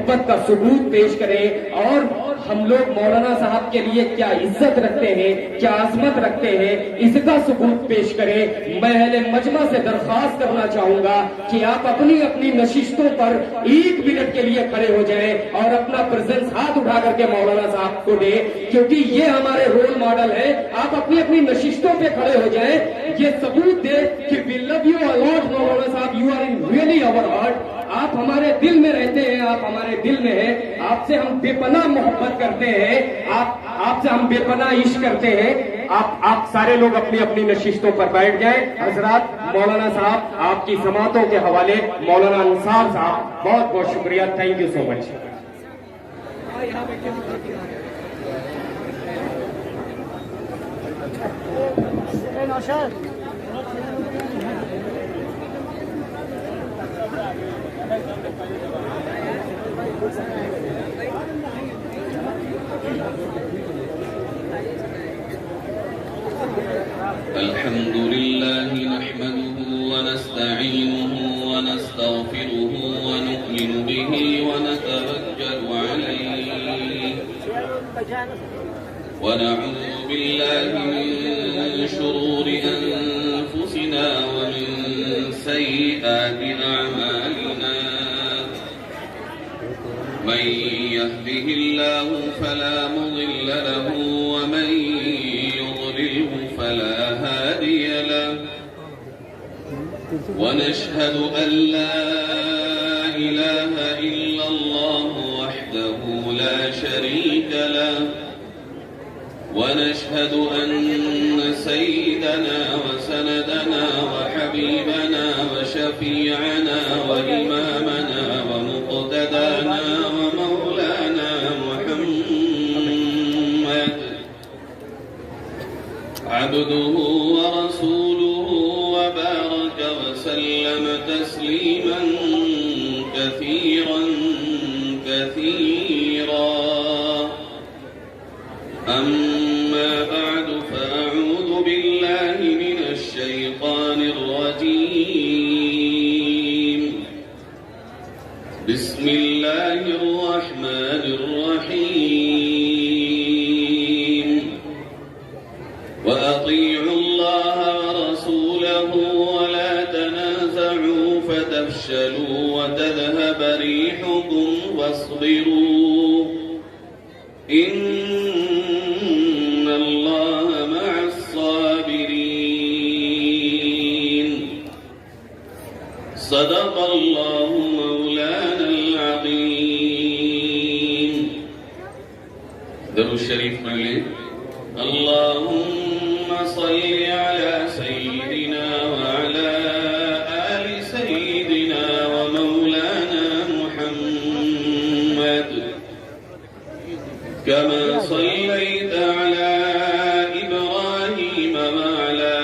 محبت کا ثبوت پیش کریں اور ہم لوگ مولانا صاحب کے لیے کیا عزت رکھتے ہیں، کیا عظمت رکھتے ہیں، اس کا ثبوت پیش کریں۔ میں اہل مجمع سے درخواست کرنا چاہوں گا کہ آپ اپنی اپنی نشستوں پر 1 منٹ کے لیے کھڑے ہو جائیں اور اپنا پریزنس ہاتھ اٹھا کر کے مولانا صاحب کو دیں، کیونکہ یہ ہمارے رول ماڈل ہے۔ آپ اپنی اپنی نشستوں پہ کھڑے ہو جائیں، یہ ثبوت دے کہ we love you a lot مولانا صاحب، you are in really our heart۔ آپ ہمارے دل میں رہتے ہیں، آپ ہمارے دل میں ہیں، آپ سے ہم بے پناہ محبت کرتے ہیں، آپ سے ہم بے پناہ عشق کرتے ہیں۔ آپ سارے لوگ اپنی اپنی نشستوں پر بیٹھ جائیں۔ حضرات، مولانا صاحب آپ کی سماعتوں کے حوالے مولانا انصار صاحب، بہت بہت شکریہ، تھینک یو سو مچ۔ الحمد لله نحمده ونستعينه ونستغفره ونؤمن به ونتوكل عليه ونعوذ بالله من شرور أنفسنا ومن سيئات أعمالنا من يهده الله فلا مضل له ومن يضلله فلا هادي له ونشهد أن لا إله إلا الله وحده لا شريك له ونشهد أن سيدنا وسندنا وحبيبنا وشفيعنا وإمامنا ومقتدانا ومولانا محمد عبده ورسوله وبارك وسلم تسليما كثيرا كثيرا أما بعد فأعوذ بالله من الشيطان الرجيم بسم الله الرحمن الرحيم وأطيعوا الله ورسوله ولا تنازعوا فتفشلوا وتذهب ريحكم واصبروا إن الله مع الصابرين صدق الله مولانا العظيم۔ درود شریف پڑھ لیں۔ اللهم صل على سيدنا وعلى آل سيدنا ومولانا محمد كما صليت على إبراهيم وعلى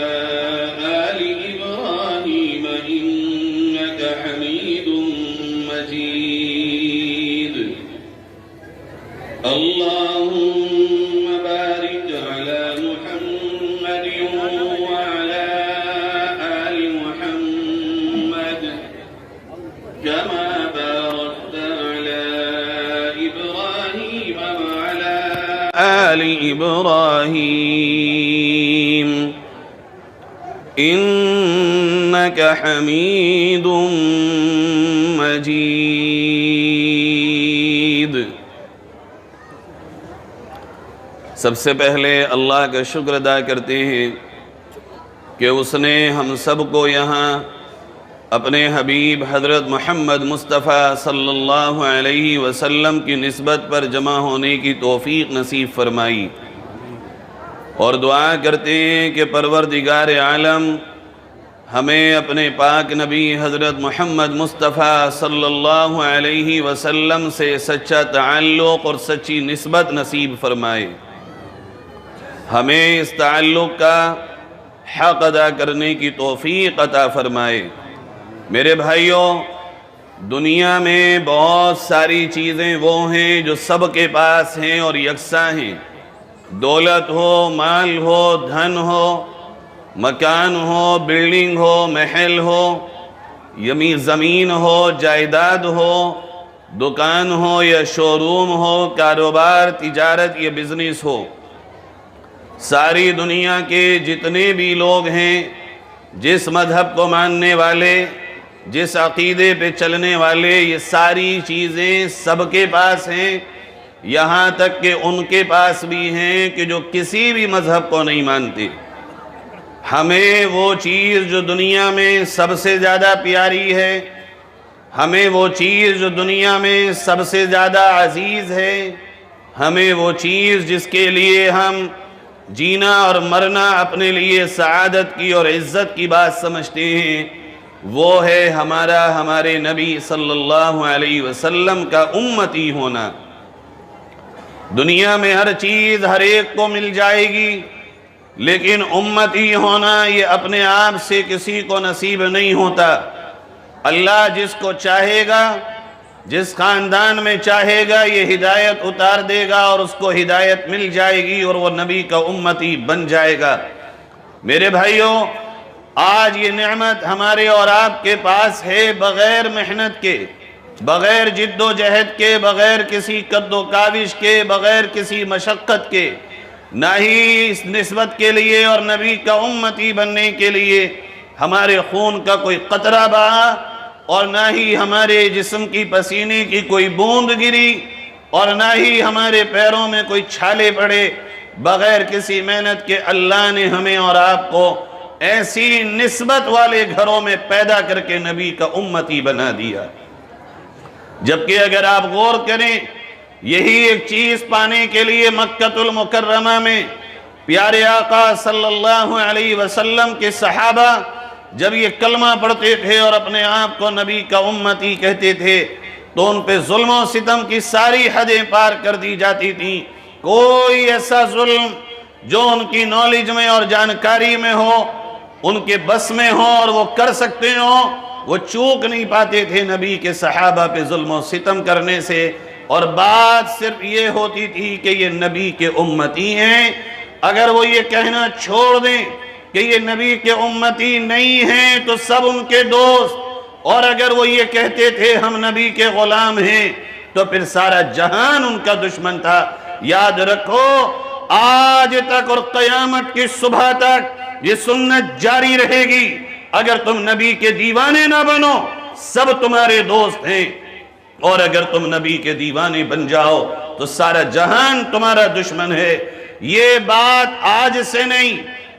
آل إبراهيم إنك حميد مجيد۔ اللهم بارك على محمد وعلى آل محمد كما باركت على إبراهيم وعلى آل إبراهيم إنك حميد مجيد۔ سب سے پہلے اللہ کا شکر ادا کرتے ہیں کہ اس نے ہم سب کو یہاں اپنے حبیب حضرت محمد مصطفیٰ صلی اللہ علیہ وسلم کی نسبت پر جمع ہونے کی توفیق نصیب فرمائی، اور دعا کرتے ہیں کہ پروردگار عالم ہمیں اپنے پاک نبی حضرت محمد مصطفیٰ صلی اللہ علیہ وسلم سے سچا تعلق اور سچی نسبت نصیب فرمائے، ہمیں اس تعلق کا حق ادا کرنے کی توفیق عطا فرمائے۔ میرے بھائیوں، دنیا میں بہت ساری چیزیں وہ ہیں جو سب کے پاس ہیں اور یکساں ہیں، دولت ہو، مال ہو، دھن ہو، مکان ہو، بلڈنگ ہو، محل ہو، زمین ہو، جائیداد ہو، دکان ہو یا شو روم ہو، کاروبار، تجارت یا بزنس ہو، ساری دنیا کے جتنے بھی لوگ ہیں، جس مذہب کو ماننے والے، جس عقیدے پہ چلنے والے، یہ ساری چیزیں سب کے پاس ہیں، یہاں تک کہ ان کے پاس بھی ہیں کہ جو کسی بھی مذہب کو نہیں مانتے۔ ہمیں وہ چیز جو دنیا میں سب سے زیادہ پیاری ہے، ہمیں وہ چیز جو دنیا میں سب سے زیادہ عزیز ہے، ہمیں وہ چیز جس کے لیے ہم جینا اور مرنا اپنے لیے سعادت کی اور عزت کی بات سمجھتے ہیں، وہ ہے ہمارے نبی صلی اللہ علیہ وسلم کا امتی ہونا۔ دنیا میں ہر چیز ہر ایک کو مل جائے گی، لیکن امتی ہونا یہ اپنے آپ سے کسی کو نصیب نہیں ہوتا۔ اللہ جس کو چاہے گا، جس خاندان میں چاہے گا، یہ ہدایت اتار دے گا اور اس کو ہدایت مل جائے گی اور وہ نبی کا امتی بن جائے گا۔ میرے بھائیوں، آج یہ نعمت ہمارے اور آپ کے پاس ہے، بغیر محنت کے، بغیر جد و جہد کے، بغیر کسی قد و کاوش کے، بغیر کسی مشقت کے، نہ ہی اس نسبت کے لیے اور نبی کا امتی بننے کے لیے ہمارے خون کا کوئی قطرہ بہا، اور نہ ہی ہمارے جسم کی پسینے کی کوئی بوند گری، اور نہ ہی ہمارے پیروں میں کوئی چھالے پڑے۔ بغیر کسی محنت کے اللہ نے ہمیں اور آپ کو ایسی نسبت والے گھروں میں پیدا کر کے نبی کا امتی بنا دیا۔ جبکہ اگر آپ غور کریں، یہی ایک چیز پانے کے لیے مکہ المکرمہ میں پیارے آقا صلی اللہ علیہ وسلم کے صحابہ جب یہ کلمہ پڑھتے تھے اور اپنے آپ کو نبی کا امتی کہتے تھے، تو ان پہ ظلم و ستم کی ساری حدیں پار کر دی جاتی تھیں۔ کوئی ایسا ظلم جو ان کی نالج میں اور جانکاری میں ہو، ان کے بس میں ہو اور وہ کر سکتے ہوں، وہ چوک نہیں پاتے تھے نبی کے صحابہ پہ ظلم و ستم کرنے سے۔ اور بات صرف یہ ہوتی تھی کہ یہ نبی کے امتی ہیں۔ اگر وہ یہ کہنا چھوڑ دیں کہ یہ نبی کے امتی نہیں ہیں تو سب ان کے دوست، اور اگر وہ یہ کہتے تھے ہم نبی کے غلام ہیں تو پھر سارا جہان ان کا دشمن تھا۔ یاد رکھو، آج تک اور قیامت کی صبح تک یہ سنت جاری رہے گی، اگر تم نبی کے دیوانے نہ بنو سب تمہارے دوست ہیں، اور اگر تم نبی کے دیوانے بن جاؤ تو سارا جہان تمہارا دشمن ہے۔ یہ بات آج سے نہیں،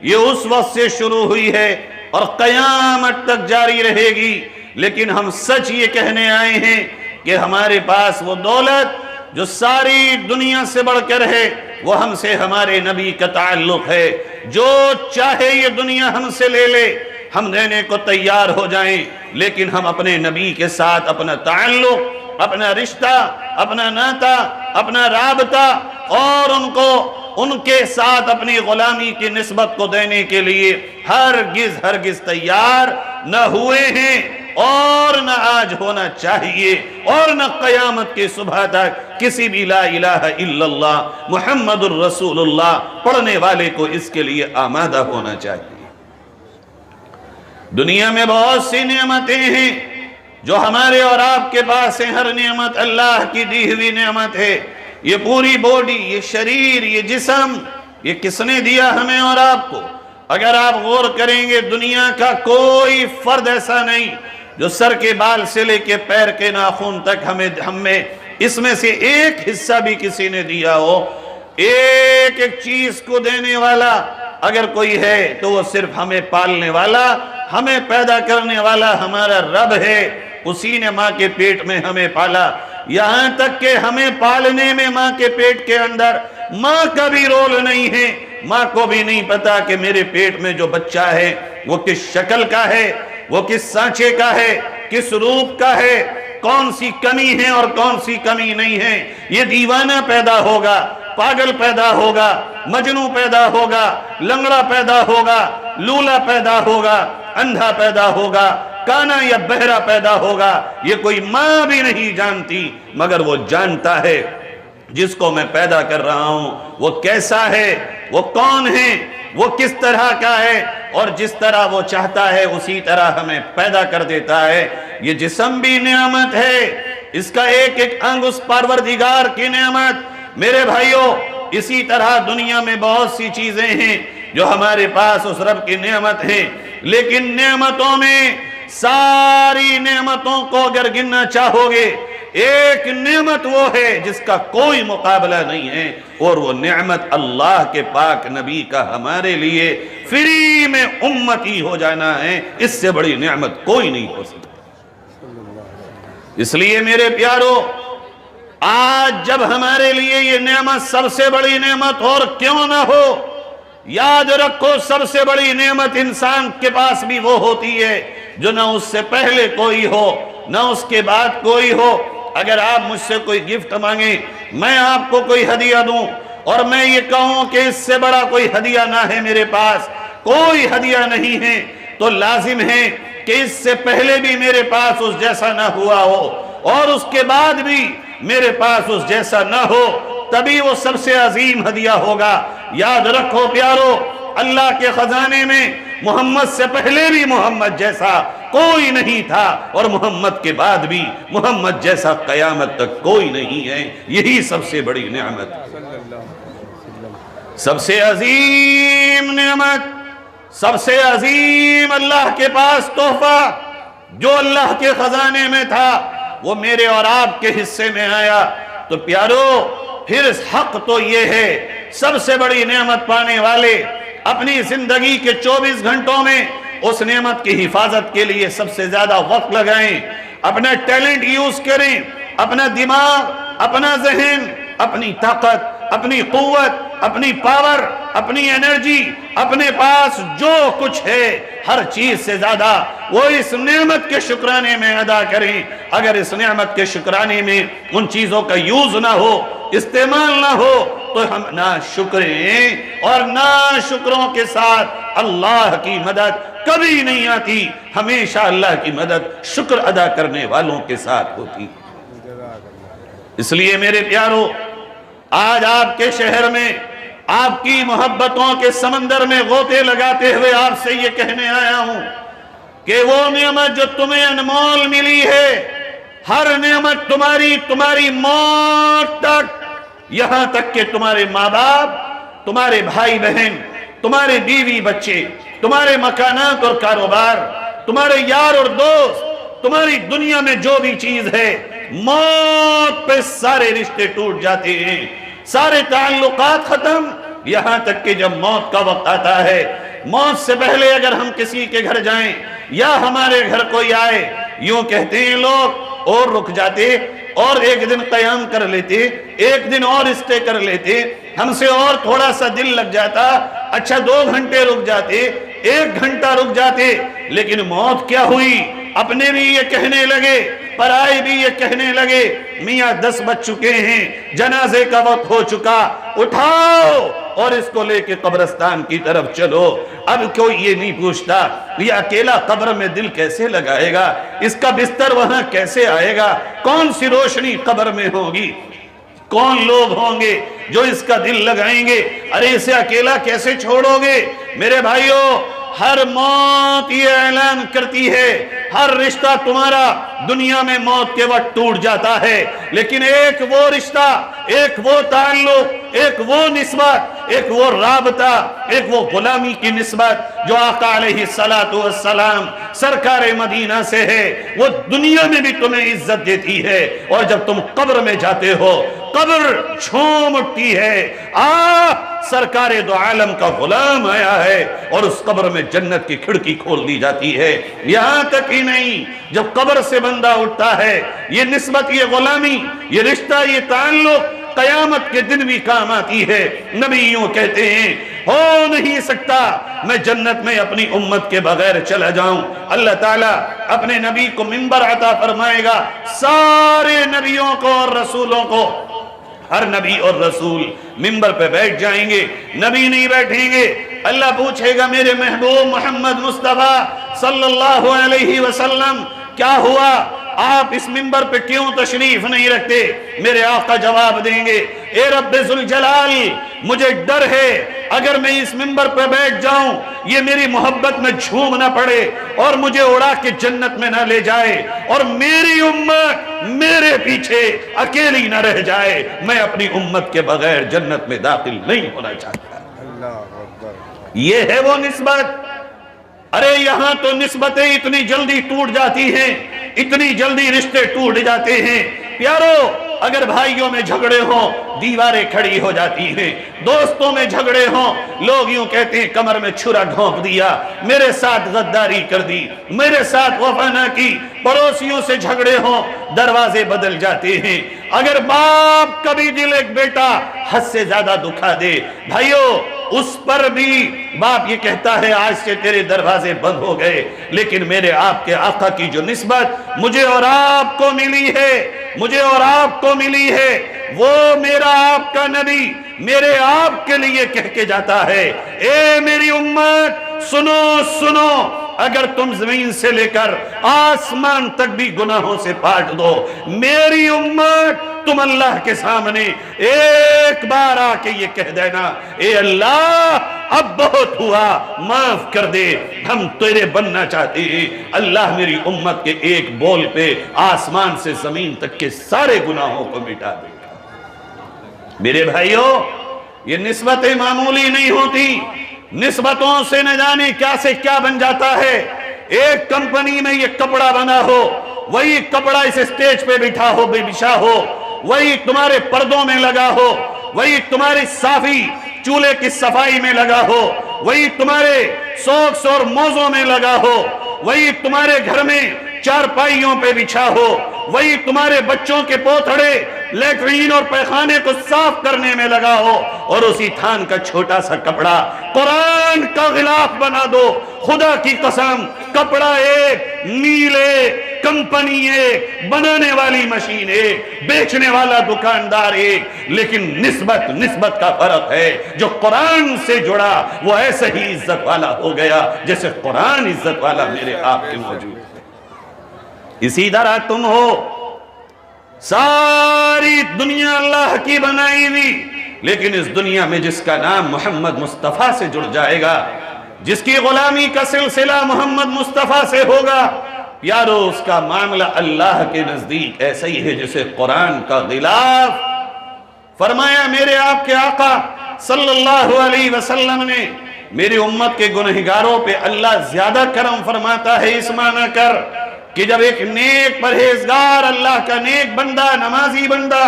یہ اس وقت سے شروع ہوئی ہے اور قیامت تک جاری رہے گی۔ لیکن ہم سچ یہ کہنے آئے ہیں کہ ہمارے پاس وہ دولت جو ساری دنیا سے بڑھ کر ہے، وہ ہم سے ہمارے نبی کا تعلق ہے۔ جو چاہے یہ دنیا ہم سے لے لے، ہم دینے کو تیار ہو جائیں، لیکن ہم اپنے نبی کے ساتھ اپنا تعلق، اپنا رشتہ، اپنا ناتا، اپنا رابطہ اور ان کے ساتھ اپنی غلامی کی نسبت کو دینے کے لیے ہرگز تیار نہ ہوئے ہیں، اور نہ آج ہونا چاہیے، اور نہ قیامت کی صبح تک کسی بھی لا الہ الا اللہ محمد الرسول اللہ پڑھنے والے کو اس کے لیے آمادہ ہونا چاہیے۔ دنیا میں بہت سی نعمتیں ہیں جو ہمارے اور آپ کے پاس ہیں۔ ہر نعمت اللہ کی دی ہوئی نعمت ہے۔ یہ پوری باڈی، یہ شریر، یہ جسم، یہ کس نے دیا ہمیں اور آپ کو؟ اگر آپ غور کریں گے، دنیا کا کوئی فرد ایسا نہیں جو سر کے بال سے لے کے پیر کے ناخن تک ہمیں اس میں سے ایک حصہ بھی کسی نے دیا ہو۔ ایک ایک چیز کو دینے والا اگر کوئی ہے تو وہ صرف ہمیں پالنے والا، ہمیں پیدا کرنے والا ہمارا رب ہے۔ اسی نے ماں کے پیٹ میں ہمیں پالا، یہاں تک کہ ہمیں پالنے میں ماں کے پیٹ کے اندر ماں کا بھی رول نہیں ہے۔ ماں کو بھی نہیں پتا کہ میرے پیٹ میں جو بچہ ہے وہ کس شکل کا ہے، وہ کس سانچے کا ہے، کس روپ کا ہے، کون سی کمی ہے اور کون سی کمی نہیں ہے۔ یہ دیوانہ پیدا ہوگا، پاگل پیدا ہوگا، مجنوں پیدا ہوگا، لنگڑا پیدا ہوگا، لولا پیدا ہوگا، اندھا پیدا ہوگا، کانا یا بہرا پیدا ہوگا۔ یہ کوئی ماں بھی نہیں جانتی، مگر وہ جانتا ہے جس کو میں پیدا کر رہا ہوں وہ کیسا ہے، وہ کون ہے، وہ کس طرح کا ہے، اور جس طرح وہ چاہتا ہے اسی طرح ہمیں پیدا کر دیتا ہے۔ یہ جسم بھی نعمت ہے، اس کا ایک ایک انگ اس پروردگار کی نعمت۔ میرے بھائیوں، اسی طرح دنیا میں بہت سی چیزیں ہیں جو ہمارے پاس اس رب کی نعمت ہیں، لیکن نعمتوں میں ساری نعمتوں کو اگر گننا چاہو گے، ایک نعمت وہ ہے جس کا کوئی مقابلہ نہیں ہے، اور وہ نعمت اللہ کے پاک نبی کا ہمارے لیے فری میں امتی ہو جانا ہے۔ اس سے بڑی نعمت کوئی نہیں ہو سکتی۔ اس لیے میرے پیارو، آج جب ہمارے لیے یہ نعمت سب سے بڑی نعمت اور کیوں نہ ہو، یاد رکھو سب سے بڑی نعمت انسان کے پاس بھی وہ ہوتی ہے جو نہ اس سے پہلے کوئی ہو نہ اس کے بعد کوئی ہو۔ اگر آپ مجھ سے کوئی گفٹ مانگیں، میں آپ کو کوئی ہدیہ دوں اور میں یہ کہوں کہ اس سے بڑا کوئی ہدیہ نہ ہے، میرے پاس کوئی ہدیہ نہیں ہے، تو لازم ہے کہ اس سے پہلے بھی میرے پاس اس جیسا نہ ہوا ہو اور اس کے بعد بھی میرے پاس اس جیسا نہ ہو، تبھی وہ سب سے عظیم ہدیہ ہوگا۔ یاد رکھو پیارو، اللہ کے خزانے میں محمد سے پہلے بھی محمد جیسا کوئی نہیں تھا، اور محمد کے بعد بھی محمد جیسا قیامت تک کوئی نہیں ہے۔ یہی سب سے بڑی نعمت، سب سے عظیم نعمت، سب سے عظیم اللہ کے پاس تحفہ جو اللہ کے خزانے میں تھا، وہ میرے اور آپ کے حصے میں آیا۔ تو پیارو، پھر حق تو یہ ہے، سب سے بڑی نعمت پانے والے اپنی زندگی کے 24 گھنٹوں میں اس نعمت کی حفاظت کے لیے سب سے زیادہ وقت لگائیں، اپنا ٹیلنٹ یوز کریں، اپنا دماغ، اپنا ذہن، اپنی طاقت، اپنی قوت، اپنی پاور، اپنی انرجی، اپنے پاس جو کچھ ہے ہر چیز سے زیادہ وہ اس نعمت کے شکرانے میں ادا کریں۔ اگر اس نعمت کے شکرانے میں ان چیزوں کا یوز نہ ہو، استعمال نہ ہو، تو ہم ناشکریں، اور ناشکروں کے ساتھ اللہ کی مدد کبھی نہیں آتی، ہمیشہ اللہ کی مدد شکر ادا کرنے والوں کے ساتھ ہوتی۔ اس لیے میرے پیارو، آج آپ کے شہر میں آپ کی محبتوں کے سمندر میں غوطے لگاتے ہوئے آپ سے یہ کہنے آیا ہوں کہ وہ نعمت جو تمہیں انمول ملی ہے، ہر نعمت تمہاری موت تک، یہاں تک کہ تمہارے ماں باپ، تمہارے بھائی بہن، تمہارے بیوی بچے، تمہارے مکانات اور کاروبار، تمہارے یار اور دوست، تمہاری دنیا میں جو بھی چیز ہے، موت پہ سارے رشتے ٹوٹ جاتے ہیں، سارے تعلقات ختم، یہاں تک کہ جب موت کا وقت آتا ہے، موت سے پہلے اگر ہم کسی کے گھر جائیں یا ہمارے گھر کوئی آئے، یوں کہتے ہیں لوگ، اور رک جاتے اور ایک دن قیام کر لیتے، ایک دن اور اسٹے کر لیتے، ہم سے اور تھوڑا سا دل لگ جاتا، اچھا 2 گھنٹے رک جاتے، 1 گھنٹہ رک جاتے، لیکن موت کیا ہوئی؟ اپنے بھی یہ کہنے لگے، پرائے بھی یہ کہنے لگے، میاں 10 بج چکے ہیں، جنازے کا وقت ہو چکا، اٹھاؤ اور اس کو لے کے قبرستان کی طرف چلو۔ اب کوئی یہ نہیں پوچھتا یہ اکیلا قبر میں دل کیسے لگائے گا، اس کا بستر وہاں کیسے آئے گا، کون سی روشنی قبر میں ہوگی، کون لوگ ہوں گے جو اس کا دل لگائیں گے، ارے اسے اکیلا کیسے چھوڑو گے؟ میرے بھائیوں، ہر موت یہ اعلان کرتی ہے، ہر رشتہ تمہارا دنیا میں موت کے وقت ٹوٹ جاتا ہے، لیکن ایک وہ رشتہ، ایک وہ تعلق، ایک وہ نسبت، ایک وہ رابطہ، ایک وہ غلامی کی نسبت جو آقا علیہ السلام سرکار مدینہ سے ہے، وہ دنیا میں بھی تمہیں عزت دیتی ہے، اور جب تم قبر میں جاتے ہو قبر جھوم اٹھتی ہے، سرکار دو عالم کا غلام آیا ہے، اور اس قبر میں جنت کی کھڑکی کھول دی جاتی ہے۔ یہاں تک ہی نہیں، جب قبر سے بندہ اٹھتا ہے، یہ نسبت، یہ غلامی، یہ رشتہ، یہ تعلق قیامت کے دن بھی کام آتی ہے۔ نبی یوں کہتے ہیں، ہو نہیں سکتا میں جنت میں اپنی امت کے بغیر چلا جاؤں۔ اللہ تعالیٰ اپنے نبی کو منبر عطا فرمائے گا، سارے نبیوں کو اور رسولوں کو، ہر نبی اور رسول منبر پہ بیٹھ جائیں گے، نبی نہیں بیٹھیں گے۔ اللہ پوچھے گا، میرے محبوب محمد مصطفیٰ صلی اللہ علیہ وسلم کیا ہوا، آپ اس منبر پہ کیوں تشریف نہیں رکھتے؟ میرے آقا جواب دیں گے، اے رب ذوالجلال، مجھے ڈر ہے اگر میں اس منبر پہ بیٹھ جاؤں یہ میری محبت میں جھوم نہ پڑے اور مجھے اڑا کے جنت میں نہ لے جائے اور میری امت میرے پیچھے اکیلی نہ رہ جائے، میں اپنی امت کے بغیر جنت میں داخل نہیں ہونا چاہتا۔ یہ ہے وہ نسبت۔ ارے یہاں تو نسبتیں اتنی جلدی ٹوٹ جاتی ہیں، اتنی جلدی رشتے ٹوٹ جاتے ہیں۔ پیارو، اگر بھائیوں میں جھگڑے ہوں دیواریں کھڑی ہو جاتی ہیں، دوستوں میں جھگڑے ہوں لوگ یوں کہتے ہیں کمر میں چھرا ڈھونپ دیا، میرے ساتھ غداری کر دی، میرے ساتھ وفا نہ کی، پڑوسیوں سے جھگڑے ہوں دروازے بدل جاتے ہیں۔ اگر باپ کبھی دل ایک بیٹا حد سے زیادہ دکھا دے، بھائیو اس پر بھی باپ یہ کہتا ہے آج سے تیرے دروازے بند ہو گئے، لیکن میرے آپ کے آقا کی جو نسبت مجھے اور آپ کو ملی ہے، مجھے اور آپ کو ملی ہے، وہ میرا آپ کا نبی میرے آپ کے لیے کہہ کے جاتا ہے، اے میری امت سنو سنو، اگر تم زمین سے لے کر آسمان تک بھی گناہوں سے پاٹ دو، میری امت تم اللہ کے سامنے ایک بار آ کے یہ کہہ دینا، اے اللہ اب بہت ہوا معاف کر دے، ہم تیرے بننا چاہتے ہیں۔ اللہ میری امت کے ایک بول پہ آسمان سے زمین تک کے سارے گناہوں کو مٹا دے گا۔ میرے بھائیوں، یہ نسبتیں معمولی نہیں ہوتی، نسبتوں سے نہ جانے کیا سے کیا بن جاتا ہے۔ ایک کمپنی میں یہ کپڑا بنا ہو، وہی کپڑا اس اسٹیج پہ بٹھا ہو بچھا ہو، وہی تمہارے پردوں میں لگا ہو، وہی تمہاری صافی چولہے کی صفائی میں لگا ہو، وہی تمہارے سوکس اور موزوں میں لگا ہو، وہی تمہارے گھر میں چارپائیوں پہ بچھا ہو، وہی تمہارے بچوں کے پوتھڑے لیٹرین اور پیخانے کو صاف کرنے میں لگا ہو، اور اسی تھان کا چھوٹا سا کپڑا قرآن کا غلاف بنا دو۔ خدا کی قسم، کپڑا ایک، میل ایک، کمپنی ایک، بنانے والی مشین ایک، بیچنے والا دکاندار ایک، لیکن نسبت کا فرق ہے۔ جو قرآن سے جڑا وہ ایسے ہی عزت والا ہو گیا جیسے قرآن عزت والا میرے آپ کے موجود ہے۔ اسی طرح تم ہو، ساری دنیا اللہ کی بنائی ہوئی، لیکن اس دنیا میں جس کا نام محمد مصطفیٰ سے جڑ جائے گا، جس کی غلامی کا سلسلہ محمد مصطفیٰ سے ہوگا، یارو اس کا معاملہ اللہ کے نزدیک ایسا ہی ہے جیسے قرآن کا غلاف۔ فرمایا میرے آپ کے آقا صلی اللہ علیہ وسلم نے میری امت کے گنہگاروں پہ اللہ زیادہ کرم فرماتا ہے، اس معنی کر کہ جب ایک نیک پرہیزگار اللہ کا نیک بندہ نمازی بندہ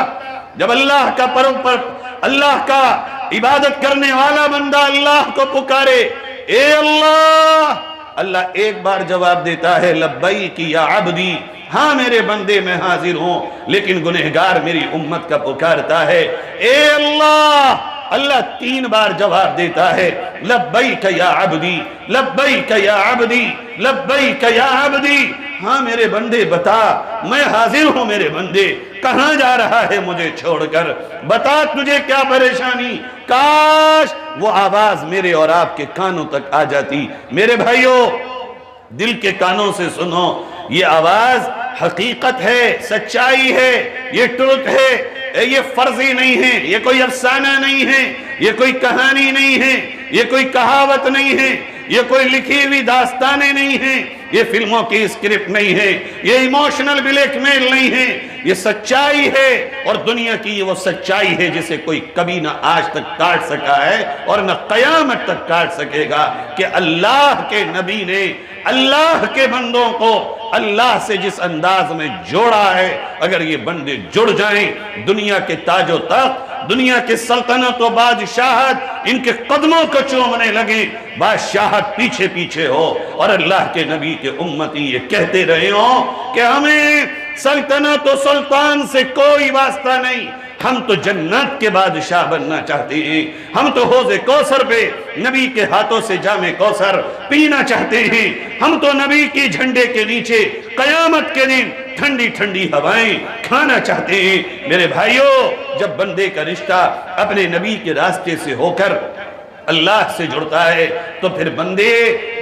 جب اللہ کا اللہ کا عبادت کرنے والا بندہ اللہ کو پکارے، اے اللہ، اللہ ایک بار جواب دیتا ہے لبیک یا عبدی، ہاں میرے بندے میں حاضر ہوں، لیکن گنہگار میری امت کا پکارتا ہے اے اللہ، اللہ 3 بار جواب دیتا ہے لبیک یا عبدی، لبیک یا عبدی، لبیک یا عبدی، ہاں میرے بندے بتا، میں حاضر ہوں میرے بندے، کہاں جا رہا ہے مجھے چھوڑ کر، بتا تجھے کیا پریشانی۔ کاش وہ آواز میرے اور آپ کے کانوں تک آ جاتی۔ میرے بھائیوں، دل کے کانوں سے سنو، یہ آواز حقیقت ہے، سچائی ہے، یہ ٹروت ہے، یہ فرضی نہیں ہے، یہ کوئی افسانہ نہیں ہے، یہ کوئی کہانی نہیں ہے، یہ کوئی کہاوت نہیں ہے، یہ کوئی لکھی ہوئی داستانیں نہیں ہیں، یہ فلموں کی اسکرپٹ نہیں ہے، یہ ایموشنل بلیک میل نہیں ہے، یہ سچائی ہے، اور دنیا کی یہ وہ سچائی ہے جسے کوئی کبھی نہ آج تک کاٹ سکا ہے اور نہ قیامت تک کاٹ سکے گا، کہ اللہ کے نبی نے اللہ کے بندوں کو اللہ سے جس انداز میں جوڑا ہے، اگر یہ بندے جڑ جائیں، دنیا کے تاج و تخت، دنیا کے سلطنت و بادشاہت ان کے قدموں کو چومنے لگیں، بادشاہت پیچھے پیچھے ہو، اور اللہ کے نبی کے امتی یہ کہتے رہے ہوں کہ ہمیں سلطنت و سلطان سے کوئی واسطہ نہیں، ہم تو جنت کے بادشاہ بننا چاہتے ہیں، ہم تو حوض کوثر پہ نبی کے ہاتھوں سے جام کوثر پینا چاہتے ہیں، ہم تو نبی کی جھنڈے کے نیچے قیامت کے دن ٹھنڈی ٹھنڈی ہوائیں کھانا چاہتے ہیں۔ میرے بھائیوں، جب بندے کا رشتہ اپنے نبی کے راستے سے ہو کر اللہ سے جڑتا ہے تو پھر بندے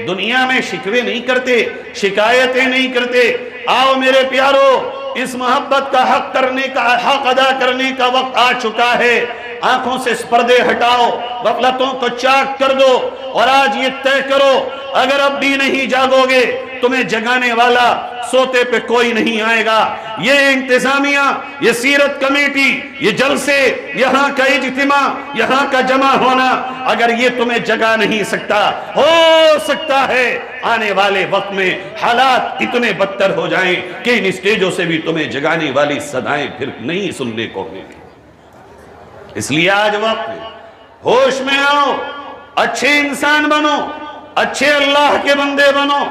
دنیا میں شکوے نہیں کرتے، شکایتیں نہیں کرتے۔ آؤ میرے پیارو، اس محبت کا حق ادا کرنے کا وقت آ چکا ہے۔ آنکھوں سے پردے ہٹاؤ، غفلتوں کو چاک کر دو، اور آج یہ طے کرو اگر اب بھی نہیں جاگو گے تمہیں جگانے والا سوتے پہ کوئی نہیں آئے گا۔ یہ انتظامیہ، یہ سیرت کمیٹی، یہ جلسے، یہاں کا اجتماع، یہاں کا جمع ہونا اگر یہ تمہیں جگا نہیں سکتا، ہو سکتا ہے آنے والے وقت میں حالات اتنے بدتر ہو جائیں کہ ان اسٹیجوں سے بھی تمہیں جگانے والی صدائیں پھر نہیں سننے کو ملیں۔ اس لیے آج وقت ہوش میں آؤ، اچھے انسان بنو، اچھے اللہ کے بندے بنو،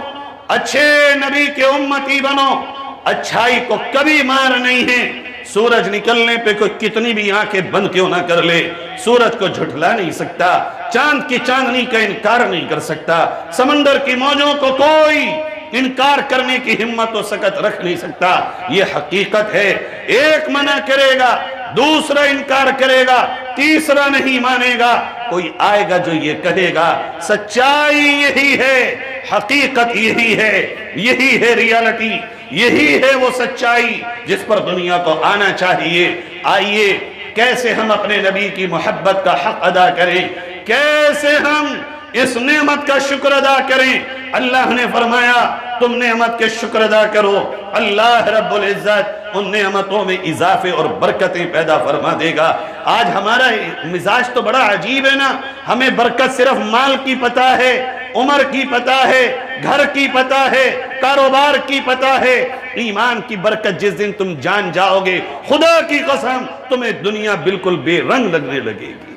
اچھے نبی کے امتی بنو۔ اچھائی کو کبھی مار نہیں ہے۔ سورج نکلنے پہ کوئی کتنی بھی آنکھیں بند کیوں نہ کر لے، سورج کو جھٹلا نہیں سکتا، چاند کی چاندنی کا انکار نہیں کر سکتا، سمندر کی موجوں کو کوئی انکار کرنے کی ہمت و سکت رکھ نہیں سکتا۔ یہ حقیقت ہے۔ ایک منع کرے گا، دوسرا انکار کرے گا، تیسرا نہیں مانے گا، کوئی آئے گا جو یہ کہے گا سچائی یہی ہے، حقیقت یہی ہے، یہی ہے ریالٹی، یہی ہے وہ سچائی جس پر دنیا کو آنا چاہیے۔ آئیے کیسے ہم اپنے نبی کی محبت کا حق ادا کریں، کیسے ہم اس نعمت کا شکر ادا کریں۔ اللہ نے فرمایا تم نعمت کے شکر ادا کرو، اللہ رب العزت ان نعمتوں میں اضافے اور برکتیں پیدا فرما دے گا۔ آج ہمارا مزاج تو بڑا عجیب ہے نا، ہمیں برکت صرف مال کی پتہ ہے، عمر کی پتہ ہے، گھر کی پتہ ہے، کاروبار کی پتہ ہے۔ ایمان کی برکت جس دن تم جان جاؤ گے، خدا کی قسم تمہیں دنیا بالکل بے رنگ لگنے لگے گی۔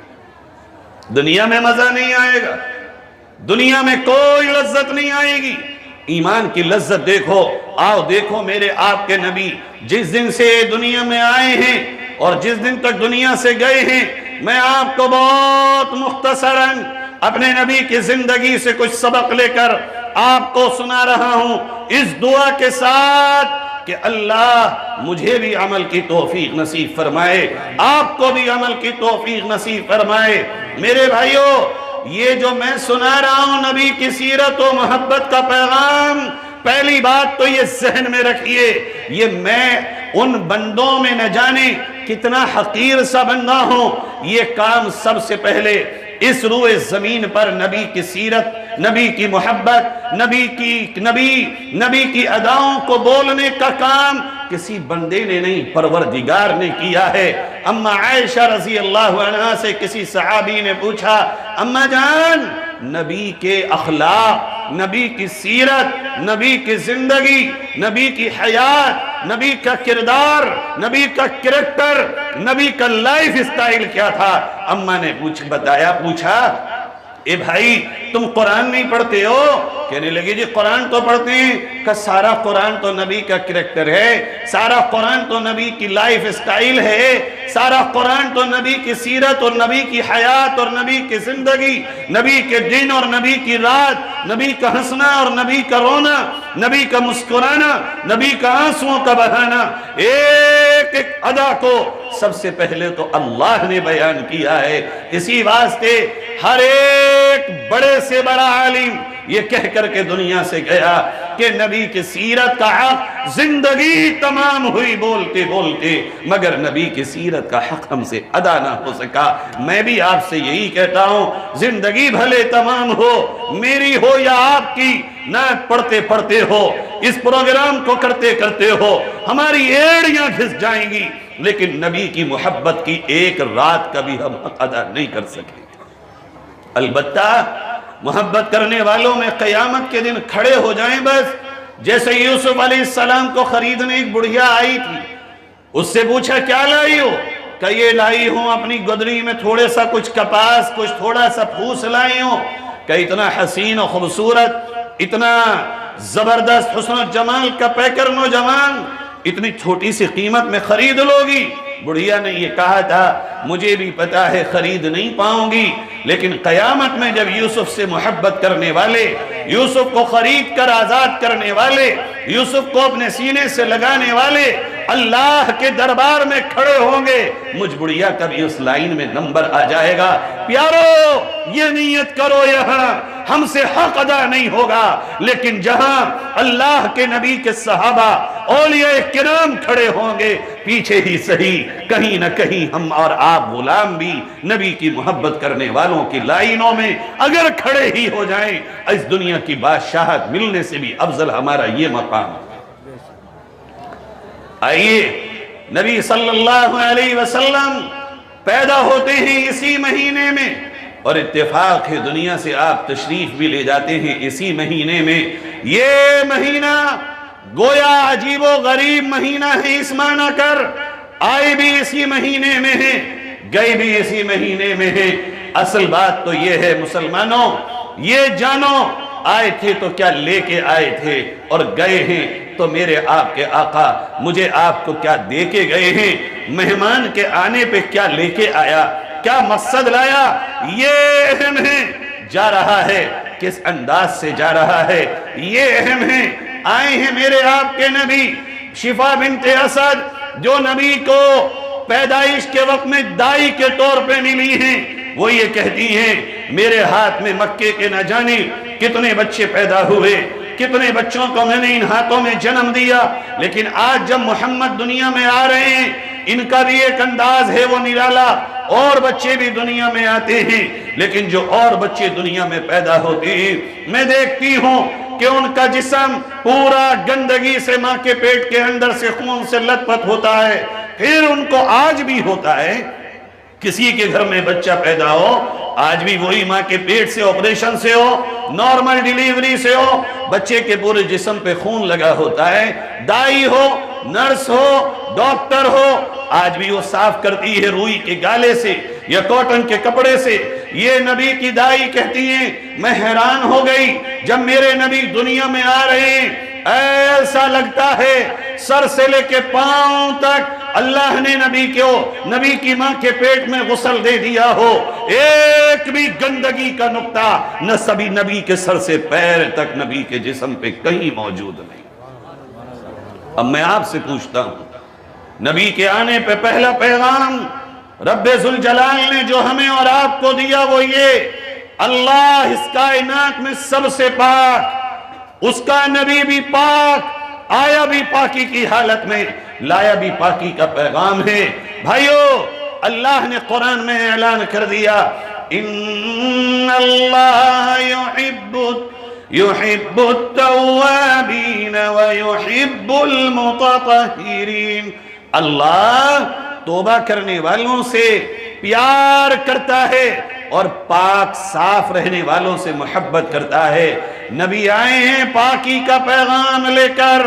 دنیا میں مزہ نہیں آئے گا، دنیا میں کوئی لذت نہیں آئے گی۔ ایمان کی لذت دیکھو، آؤ دیکھو میرے آپ کے نبی جس دن سے دنیا میں آئے ہیں اور جس دن تک دنیا سے گئے ہیں، میں آپ کو بہت مختصراً اپنے نبی کی زندگی سے کچھ سبق لے کر آپ کو سنا رہا ہوں، اس دعا کے ساتھ کہ اللہ مجھے بھی عمل کی توفیق نصیب فرمائے، آپ کو بھی عمل کی توفیق نصیب فرمائے۔ میرے بھائیو، یہ جو میں سنا رہا ہوں نبی کی سیرت و محبت کا پیغام، پہلی بات تو یہ ذہن میں رکھیے، یہ میں ان بندوں میں نہ جانے کتنا حقیر سا بندہ ہوں، یہ کام سب سے پہلے اس روئے زمین پر نبی کی سیرت، نبی کی محبت، نبی کی اداؤں کو بولنے کا کام کسی بندے نے نہیں، پروردگار نے کیا ہے۔ اما عائشہ رضی اللہ عنہ سے کسی صحابی نے پوچھا، اما جان نبی کے اخلاق، نبی کی سیرت، نبی کی زندگی، نبی کی حیات، نبی کا کردار، نبی کا کریکٹر، نبی کا لائف اسٹائل کیا تھا؟ اماں نے پوچھا اے بھائی تم قرآن نہیں پڑھتے ہو؟ کہنے لگے جی قرآن تو پڑھتے ہیں۔ کہ سارا قرآن تو نبی کا کریکٹر ہے، سارا قرآن تو نبی کی لائف اسٹائل ہے، سارا قرآن تو نبی کی سیرت اور نبی کی حیات اور نبی کی زندگی، نبی کے دن اور نبی کی رات، نبی کا ہنسنا اور نبی کا رونا، نبی کا مسکرانا، نبی کا آنسوؤں کا بہانا، ایک ایک ادا کو سب سے پہلے تو اللہ نے بیان کیا ہے۔ اسی واسطے ہر ایک بڑے سے بڑا عالم یہ کہہ کر کے دنیا سے گیا کہ نبی کی سیرت کا حق زندگی تمام ہوئی بولتے بولتے، مگر نبی کی سیرت کا حق ہم سے ادا نہ ہو سکا۔ میں بھی آپ سے یہی کہتا ہوں، زندگی بھلے تمام ہو، میری ہو یا آپ کی، نہ پڑھتے پڑھتے ہو، اس پروگرام کو کرتے کرتے ہو، ہماری ایڑیاں گھس جائیں گی، لیکن نبی کی محبت کی ایک رات کا بھی ہم حق ادا نہیں کر سکے۔ البتہ محبت کرنے والوں میں قیامت کے دن کھڑے ہو جائیں بس، جیسے یوسف علیہ السلام کو خریدنے ایک بڑھیا آئی تھی، اس سے پوچھا کیا لائی ہو؟ کہ یہ لائی ہوں اپنی گدری میں تھوڑے سا کچھ کپاس، کچھ تھوڑا سا پھوس لائی ہوں۔ کہ اتنا حسین و خوبصورت، اتنا زبردست حسن و جمال کا پیکر نوجوان اتنی چھوٹی سی قیمت میں خرید لوگی؟ بڑھیا نے یہ کہا تھا مجھے بھی پتا ہے خرید نہیں پاؤں گی، لیکن قیامت میں جب یوسف سے محبت کرنے والے، یوسف کو خرید کر آزاد کرنے والے، یوسف کو اپنے سینے سے لگانے والے اللہ کے دربار میں کھڑے ہوں گے، مجھ بڑھیا کا بھی اس لائن میں نمبر آ جائے گا۔ پیارو یہ نیت کرو، یہاں ہم سے حق ادا نہیں ہوگا، لیکن جہاں اللہ کے نبی کے صحابہ اولیاء کرام کھڑے ہوں گے، پیچھے ہی صحیح کہیں نہ کہیں ہم اور آپ غلام بھی نبی کی محبت کرنے والوں کی لائنوں میں اگر کھڑے ہی ہو جائیں، اس دنیا کی بادشاہت ملنے سے بھی افضل ہمارا یہ مقام۔ آئیے نبی صلی اللہ علیہ وسلم پیدا ہوتے ہیں اسی مہینے میں، اور اتفاق ہے دنیا سے آپ تشریف بھی لے جاتے ہیں اسی مہینے میں۔ یہ مہینہ گویا عجیب و غریب مہینہ ہے اس معنی کر، آئے بھی اسی مہینے میں ہیں، گئے بھی اسی مہینے میں ہیں۔ اصل بات تو یہ ہے مسلمانوں، یہ جانو آئے تھے تو کیا لے کے آئے تھے، اور گئے ہیں تو میرے آپ کے آقا مجھے آپ کو کیا دے کے گئے ہیں۔ مہمان کے آنے پہ کیا لے کے آیا، کیا مقصد لایا، یہ اہم ہے۔ جا رہا ہے کس انداز سے جا رہا ہے، یہ اہم ہے۔ آئے ہیں میرے آپ کے نبی شفا بنت اسد، جو نبی کو پیدائش کے وقت میں دائی کے طور پہ ملی ہیں۔ وہ یہ کہتی ہیں میرے ہاتھ میں مکے کے نہ جانے کتنے بچے پیدا ہوئے، کتنے بچوں کو میں نے ان ہاتھوں میں جنم دیا، لیکن آج جب محمد دنیا میں آ رہے ہیں، ان کا بھی ایک انداز ہے وہ نرالا، اور بچے بھی دنیا میں آتے ہیں، لیکن جو اور بچے دنیا میں پیدا ہوتے ہیں میں دیکھتی ہوں کہ ان کا جسم پورا گندگی سے ماں کے پیٹ کے اندر سے خون سے لت پت ہوتا ہے۔ پھر ان کو آج بھی ہوتا ہے، کسی کے گھر میں بچہ پیدا ہو آج بھی وہی ماں کے پیٹ سے آپریشن سے ہو، نارمل ڈیلیوری سے ہو، بچے کے پورے جسم پہ خون لگا ہوتا ہے، دائی ہو، نرس ہو، ڈاکٹر ہو، آج بھی وہ صاف کرتی ہے روئی کے گالے سے یا کاٹن کے کپڑے سے۔ یہ نبی کی دائی کہتی ہیں میں حیران ہو گئی جب میرے نبی دنیا میں آ رہے ہیں، ایسا لگتا ہے سر سے لے کے پاؤں تک اللہ نے نبی کی ماں کے پیٹ میں غسل دے دیا ہو، ایک بھی گندگی کا نقطہ نہ سبھی نبی کے سر سے پیر تک نبی کے جسم پہ کہیں موجود نہیں۔ اب میں آپ سے پوچھتا ہوں، نبی کے آنے پہ پہلا پیغام رب ذوالجلال نے جو ہمیں اور آپ کو دیا وہ یہ، اللہ اس کائنات میں سب سے پاک، اس کا نبی بھی پاک، آیا بھی پاکی کی حالت میں، لایا بھی پاکی کا پیغام ہے۔ بھائیو اللہ نے قرآن میں اعلان کر دیا ان اللہ يحب التوابین ويحب المتطہرین، اللہ توبہ کرنے والوں سے پیار کرتا ہے اور پاک صاف رہنے والوں سے محبت کرتا ہے۔ نبی آئے ہیں پاکی کا پیغام لے کر۔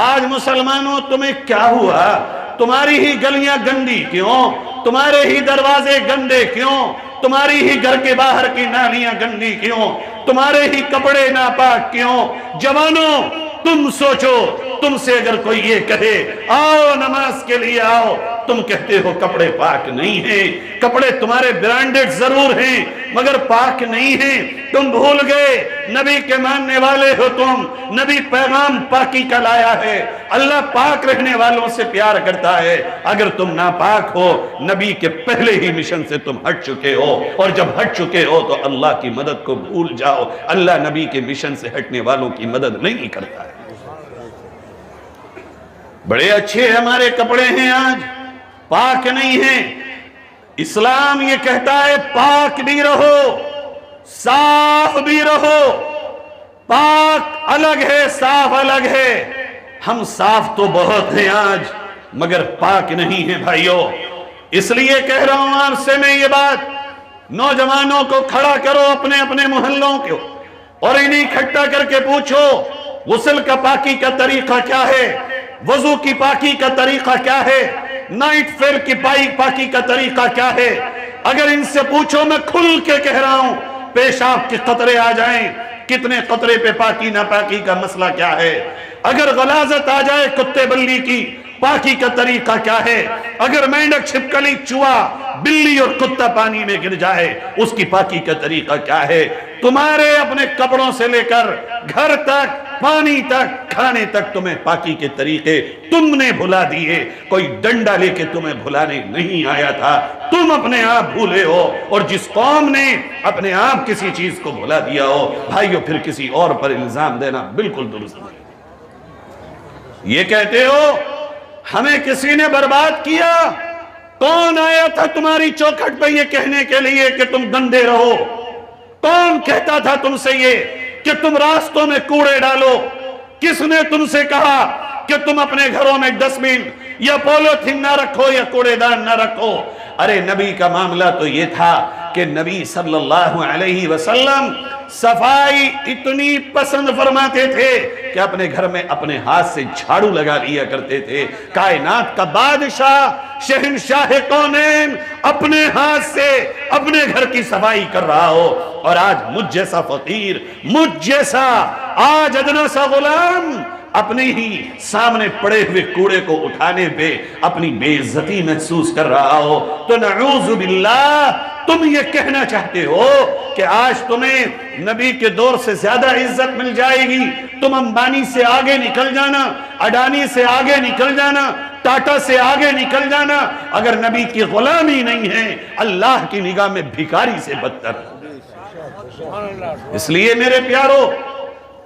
آج مسلمانوں تمہیں کیا ہوا؟ تمہاری ہی گلیاں گندی کیوں؟ تمہارے ہی دروازے گندے کیوں؟ تمہاری ہی گھر کے باہر کی نالیاں گندی کیوں؟ تمہارے ہی کپڑے ناپاک کیوں؟ جوانوں تم سوچو، تم سے اگر کوئی یہ کہے آؤ نماز کے لیے آؤ، تم کہتے ہو کپڑے پاک نہیں ہیں، کپڑے تمہارے برانڈڈ ضرور ہیں مگر پاک نہیں ہیں۔ تم بھول گئے نبی کے ماننے والے ہو تم، نبی پیغام پاکی کا لایا ہے، اللہ پاک رہنے والوں سے پیار کرتا ہے۔ اگر تم ناپاک ہو نبی کے پہلے ہی مشن سے تم ہٹ چکے ہو، اور جب ہٹ چکے ہو تو اللہ کی مدد کو بھول جاؤ۔ اللہ نبی کے مشن سے ہٹنے والوں کی مدد نہیں کرتا ہے۔ بڑے اچھے ہمارے کپڑے ہیں آج، پاک نہیں ہیں۔ اسلام یہ کہتا ہے پاک بھی رہو، صاف بھی رہو۔ پاک الگ ہے، صاف الگ ہے۔ ہم صاف تو بہت ہیں آج مگر پاک نہیں ہیں بھائیو۔ اس لیے کہہ رہا ہوں آپ سے میں یہ بات، نوجوانوں کو کھڑا کرو اپنے اپنے محلوں کو اور انہیں اکٹھا کر کے پوچھو غسل کا پاکی کا طریقہ کیا ہے، وضو کی پاکی کا طریقہ کیا ہے، نائٹ فیئر کی پاکی کا طریقہ کیا ہے۔ اگر ان سے پوچھو، میں کھل کے کہہ رہا ہوں، پیشاب کے قطرے آ جائیں کتنے قطرے پہ پاکی ناپاکی کا مسئلہ کیا ہے۔ اگر غلاظت آ جائے کتے بلی کی، پاکی کا طریقہ کیا ہے۔ اگر مینڈک چھپکلی چوہا بلی اور کتا پانی میں گر جائے اس کی پاکی کا طریقہ کیا ہے۔ تمہارے اپنے کپڑوں سے لے کر گھر تک، پانی تک، کھانے تک تمہیں پاکی کے طریقے تم نے بھلا دیے۔ کوئی ڈنڈا لے کے تمہیں بھلانے نہیں آیا تھا، تم اپنے آپ بھولے ہو۔ اور جس قوم نے اپنے آپ کسی چیز کو بھلا دیا ہو بھائیو، پھر کسی اور پر الزام دینا بالکل درست نہیں۔ یہ کہتے ہو ہمیں کسی نے برباد کیا؟ کون آیا تھا تمہاری چوکھٹ پہ یہ کہنے کے لیے کہ تم گندے رہو؟ کون کہتا تھا تم سے یہ کہ تم راستوں میں کوڑے ڈالو؟ کس نے تم سے کہا کہ تم اپنے گھروں میں ڈسٹبن یا پولیتھین نہ رکھو یا کوڑے دان نہ رکھو؟ ارے نبی کا معاملہ تو یہ تھا کہ نبی صلی اللہ علیہ وسلم صفائی اتنی پسند فرماتے تھے کہ اپنے گھر میں اپنے ہاتھ سے جھاڑو لگا لیا کرتے تھے۔ کائنات کا بادشاہ شہنشاہ کونین اپنے ہاتھ سے اپنے گھر کی صفائی کر رہا ہو، اور آج مجھ جیسا فقیر، مجھ جیسا آج ادنا سا غلام اپنے ہی سامنے پڑے ہوئے کوڑے کو اٹھانے پہ اپنی بے عزتی محسوس کر رہا ہو، تو نعوذ باللہ تم یہ کہنا چاہتے ہو کہ آج تمہیں نبی کے دور سے زیادہ عزت مل جائے گی، تم امبانی سے آگے نکل جانا، اڈانی سے آگے نکل جانا، ٹاٹا سے آگے نکل جانا، اگر نبی کی غلامی نہیں ہے اللہ کی نگاہ میں بھکاری سے بدتر۔ اس لیے میرے پیارو،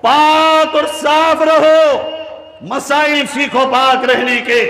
پاک اور صاف رہو، مسائل سیکھو پاک رہنے کے،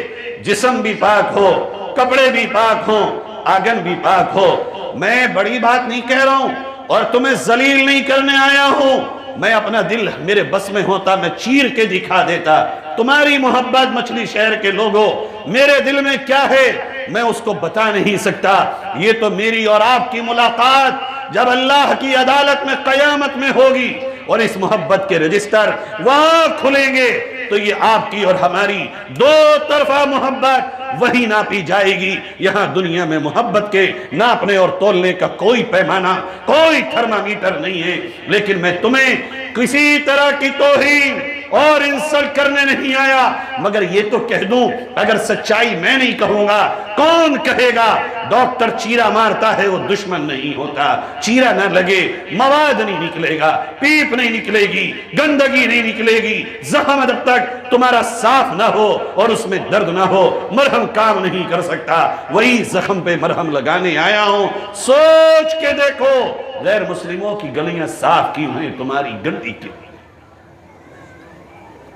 جسم بھی پاک ہو، کپڑے بھی پاک ہوں، آنگن بھی پاک ہو۔ میں بڑی بات نہیں کہہ رہا ہوں اور تمہیں ذلیل نہیں کرنے آیا ہوں، میں اپنا دل میرے بس میں ہوتا میں چیر کے دکھا دیتا۔ تمہاری محبت مچھلی شہر کے لوگوں، میرے دل میں کیا ہے میں اس کو بتا نہیں سکتا۔ یہ تو میری اور آپ کی ملاقات جب اللہ کی عدالت میں قیامت میں ہوگی اور اس محبت کے رجسٹر وہاں کھلیں گے تو یہ آپ کی اور ہماری دو طرفہ محبت وہی ناپی جائے گی۔ یہاں دنیا میں محبت کے ناپنے اور تولنے کا کوئی پیمانہ، کوئی تھرمامیٹر نہیں ہے۔ لیکن میں تمہیں کسی طرح کی توہین اور انسلٹ کرنے نہیں آیا، مگر یہ تو کہہ دوں اگر سچائی میں نہیں کہوں گا کون کہے گا؟ ڈاکٹر چیرا مارتا ہے وہ دشمن نہیں ہوتا، چیرا نہ لگے مواد نہیں نکلے گا، پیپ نہیں نکلے گی، گندگی نہیں نکلے گی، زخم جب تک تمہارا صاف نہ ہو اور اس میں درد نہ ہو مرہم کام نہیں کر سکتا۔ وہی زخم پہ مرہم لگانے آیا ہوں۔ سوچ کے دیکھو غیر مسلموں کی گلیاں صاف کی ہوئیں تمہاری گندی کی،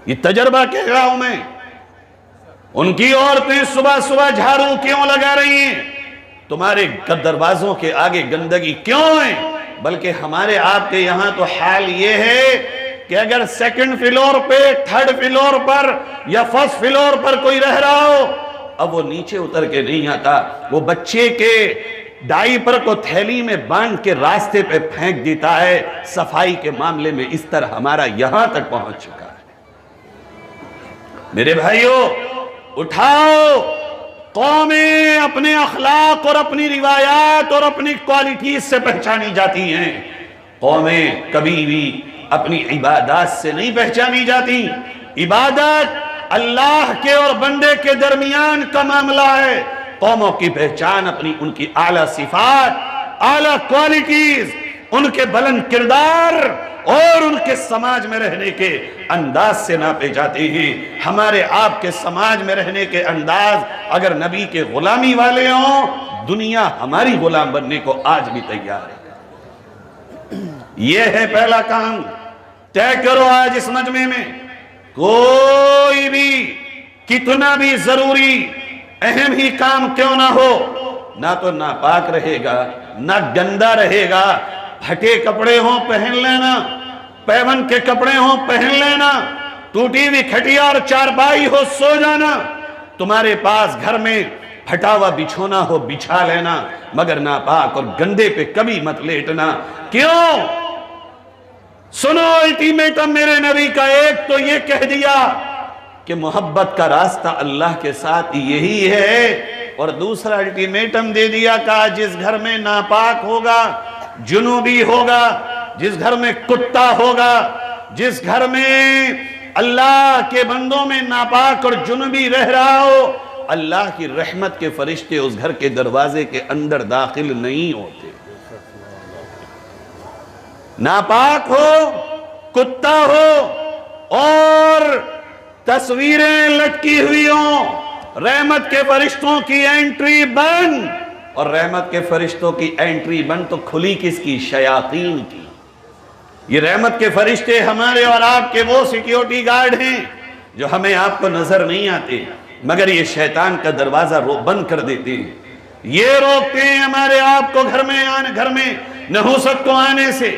یہ تجربہ کہہ رہا ہوں میں۔ ان کی عورتیں صبح صبح جھاڑو کیوں لگا رہی ہیں؟ تمہارے دروازوں کے آگے گندگی کیوں ہے؟ بلکہ ہمارے آپ کے یہاں تو حال یہ ہے کہ اگر سیکنڈ فلور پہ، تھرڈ فلور پر یا فرسٹ فلور پر کوئی رہ رہا ہو، اب وہ نیچے اتر کے نہیں آتا، وہ بچے کے ڈائپر کو تھیلی میں باندھ کے راستے پہ پھینک دیتا ہے۔ صفائی کے معاملے میں اس طرح ہمارا یہاں تک پہنچ چکا ہے۔ میرے بھائیو اٹھاؤ، قومیں اپنے اخلاق اور اپنی روایات اور اپنی کوالٹیز سے پہچانی جاتی ہیں، قومیں کبھی بھی اپنی عبادات سے نہیں پہچانی جاتی۔ عبادت اللہ کے اور بندے کے درمیان کا معاملہ ہے۔ قوموں کی پہچان اپنی ان کی اعلیٰ صفات، اعلیٰ کوالٹیز، ان کے بلند کردار اور ان کے سماج میں رہنے کے انداز سے ناپے جاتے ہیں۔ ہمارے آپ کے سماج میں رہنے کے انداز اگر نبی کے غلامی والے ہوں، دنیا ہماری غلام بننے کو آج بھی تیار ہے۔ یہ ہے پہلا کام، طے کرو آج اس مجمع میں کوئی بھی کتنا بھی ضروری اہم ہی کام کیوں نہ ہو، نہ تو ناپاک رہے گا، نہ گندا رہے گا۔ پھٹے کپڑے ہوں پہن لینا، پیون کے کپڑے ہوں پہن لینا، ٹوٹی ہوئی کھٹیا اور چارپائی ہو سو جانا، تمہارے پاس گھر میں پھٹا ہوا بچھونا ہو بچھا لینا، مگر ناپاک اور گندے پہ کبھی مت لیٹنا۔ کیوں؟ سنو الٹیمیٹم میرے نبی کا، ایک تو یہ کہہ دیا کہ محبت کا راستہ اللہ کے ساتھ یہی ہے، اور دوسرا الٹیمیٹم دے دیا کہ جس گھر میں ناپاک ہوگا، جنوبی ہوگا، جس گھر میں کتا ہوگا، جس گھر میں اللہ کے بندوں میں ناپاک اور جنوبی رہ رہا ہو، اللہ کی رحمت کے فرشتے اس گھر کے دروازے کے اندر داخل نہیں ہوتے۔ ناپاک ہو، کتا ہو اور تصویریں لٹکی ہوئی ہوں، رحمت کے فرشتوں کی انٹری بند، اور رحمت کے فرشتوں کی انٹری بند تو کھلی کس کی؟ شیاطین کی۔ یہ رحمت کے فرشتے ہمارے اور آپ کے وہ سیکیورٹی گارڈ ہیں جو ہمیں آپ کو نظر نہیں آتے، مگر یہ شیطان کا دروازہ بند کر دیتے ہیں، یہ روکتے ہیں ہمارے آپ کو گھر میں نحوست کو آنے سے،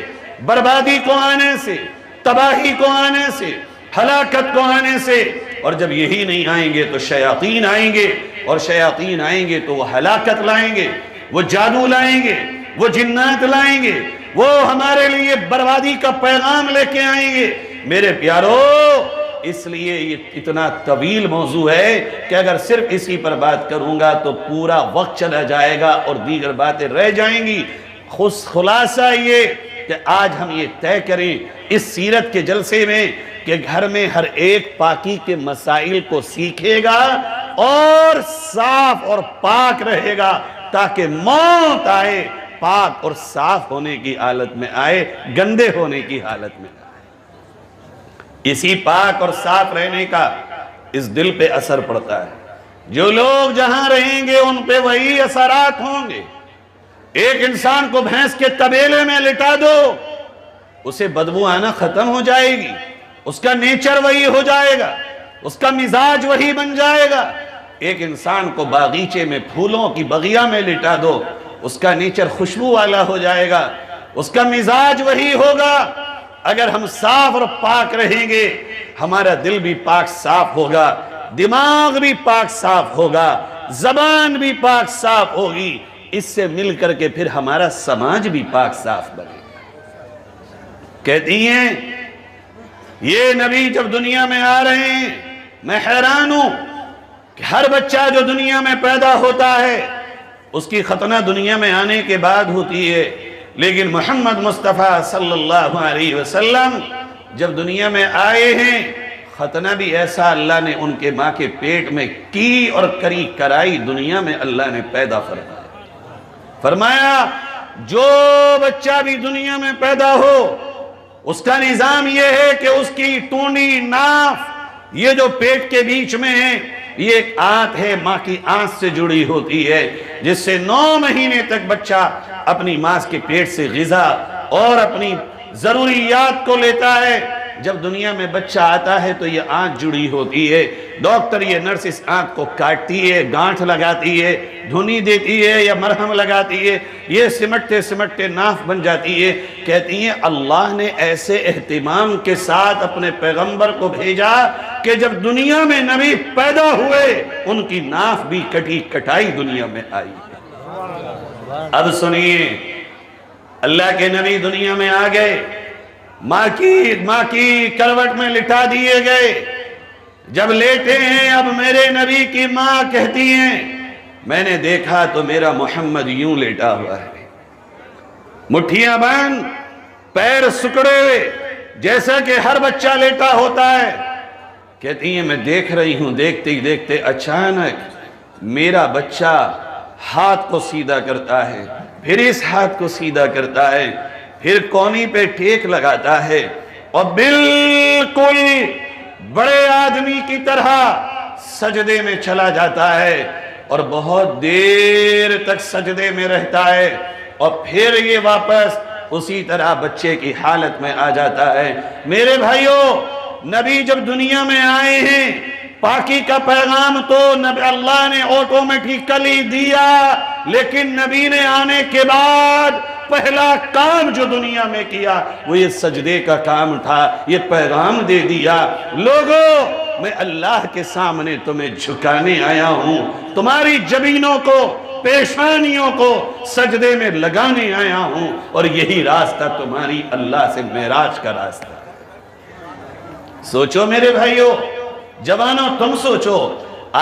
بربادی کو آنے سے، تباہی کو آنے سے، ہلاکت کو آنے سے۔ اور جب یہی نہیں آئیں گے تو شیاطین آئیں گے، اور شیاطین آئیں گے تو وہ ہلاکت لائیں گے، وہ جادو لائیں گے، وہ جنات لائیں گے، وہ ہمارے لیے بربادی کا پیغام لے کے آئیں گے۔ میرے پیارو، اس لیے یہ اتنا طویل موضوع ہے کہ اگر صرف اسی پر بات کروں گا تو پورا وقت چلا جائے گا اور دیگر باتیں رہ جائیں گی۔ خلاصہ یہ کہ آج ہم یہ طے کریں اس سیرت کے جلسے میں کہ گھر میں ہر ایک پاکی کے مسائل کو سیکھے گا اور صاف اور پاک رہے گا، تاکہ موت آئے پاک اور صاف ہونے کی حالت میں آئے، گندے ہونے کی حالت میں آئے۔ اسی پاک اور صاف رہنے کا اس دل پہ اثر پڑتا ہے۔ جو لوگ جہاں رہیں گے ان پہ وہی اثرات ہوں گے۔ ایک انسان کو بھینس کے طبیلے میں لٹا دو، اسے بدبو آنا ختم ہو جائے گی، اس کا نیچر وہی ہو جائے گا، اس کا مزاج وہی بن جائے گا۔ ایک انسان کو باغیچے میں پھولوں کی بغیہ میں لٹا دو، اس کا نیچر خوشبو والا ہو جائے گا، اس کا مزاج وہی ہوگا۔ اگر ہم صاف اور پاک رہیں گے، ہمارا دل بھی پاک صاف ہوگا، دماغ بھی پاک صاف ہوگا، زبان بھی پاک صاف ہوگی، اس سے مل کر کے پھر ہمارا سماج بھی پاک صاف بنے گا۔ کہتی ہیں یہ نبی جب دنیا میں آ رہے ہیں، میں حیران ہوں کہ ہر بچہ جو دنیا میں پیدا ہوتا ہے اس کی ختنہ دنیا میں آنے کے بعد ہوتی ہے، لیکن محمد مصطفیٰ صلی اللہ علیہ وسلم جب دنیا میں آئے ہیں، ختنہ بھی ایسا اللہ نے ان کے ماں کے پیٹ میں کی اور کرائی دنیا میں اللہ نے پیدا فرمایا جو بچہ بھی دنیا میں پیدا ہو اس کا نظام یہ ہے کہ اس کی ٹونڈی، ناف، یہ جو پیٹ کے بیچ میں ہے، یہ ایک آنت ہے، ماں کی آنت سے جڑی ہوتی ہے، جس سے 9 مہینے تک بچہ اپنی ماں کے پیٹ سے غذا اور اپنی ضروریات کو لیتا ہے۔ جب دنیا میں بچہ آتا ہے تو یہ آنت جڑی ہوتی ہے، ڈاکٹر یہ نرس اس آنت کو کاٹتی ہے، گانٹھ لگاتی ہے، دھنی دیتی ہے یا مرہم لگاتی ہے، یہ سمٹتے سمٹتے ناف بن جاتی ہے۔ کہتی ہیں اللہ نے ایسے اہتمام کے ساتھ اپنے پیغمبر کو بھیجا کہ جب دنیا میں نبی پیدا ہوئے ان کی ناف بھی کٹی کٹائی دنیا میں آئی۔ اب سنیے، اللہ کے نبی دنیا میں آ گئے، ماں کی کروٹ میں لٹا دیے گئے۔ جب لیٹے ہیں، اب میرے نبی کی ماں کہتی ہیں میں نے دیکھا تو میرا محمد یوں لیٹا ہوا ہے، مٹھیاں باندھ، پیر سکڑے ہوئے، جیسا کہ ہر بچہ لیٹا ہوتا ہے۔ کہتی ہیں میں دیکھ رہی ہوں، دیکھتے ہی دیکھتے اچانک میرا بچہ ہاتھ کو سیدھا کرتا ہے، پھر اس ہاتھ کو سیدھا کرتا ہے، پھر کونی پہ ٹیک لگاتا ہے اور بالکل بڑے آدمی کی طرح سجدے میں چلا جاتا ہے اور بہت دیر تک سجدے میں رہتا ہے اور پھر یہ واپس اسی طرح بچے کی حالت میں آ جاتا ہے۔ میرے بھائیوں، نبی جب دنیا میں آئے ہیں، پاکی کا پیغام تو اللہ نے آٹومیٹیکلی دیا، لیکن نبی نے آنے کے بعد پہلا کام جو دنیا میں کیا وہ یہ سجدے کا کام تھا، یہ پیغام دے دیا لوگوں میں اللہ کے سامنے تمہیں جھکانے آیا ہوں، تمہاری جبینوں کو، پیشانیوں کو سجدے میں لگانے آیا ہوں، اور یہی راستہ تمہاری اللہ سے معراج کا راستہ ہے۔ سوچو میرے بھائیوں، جوانوں تم سوچو،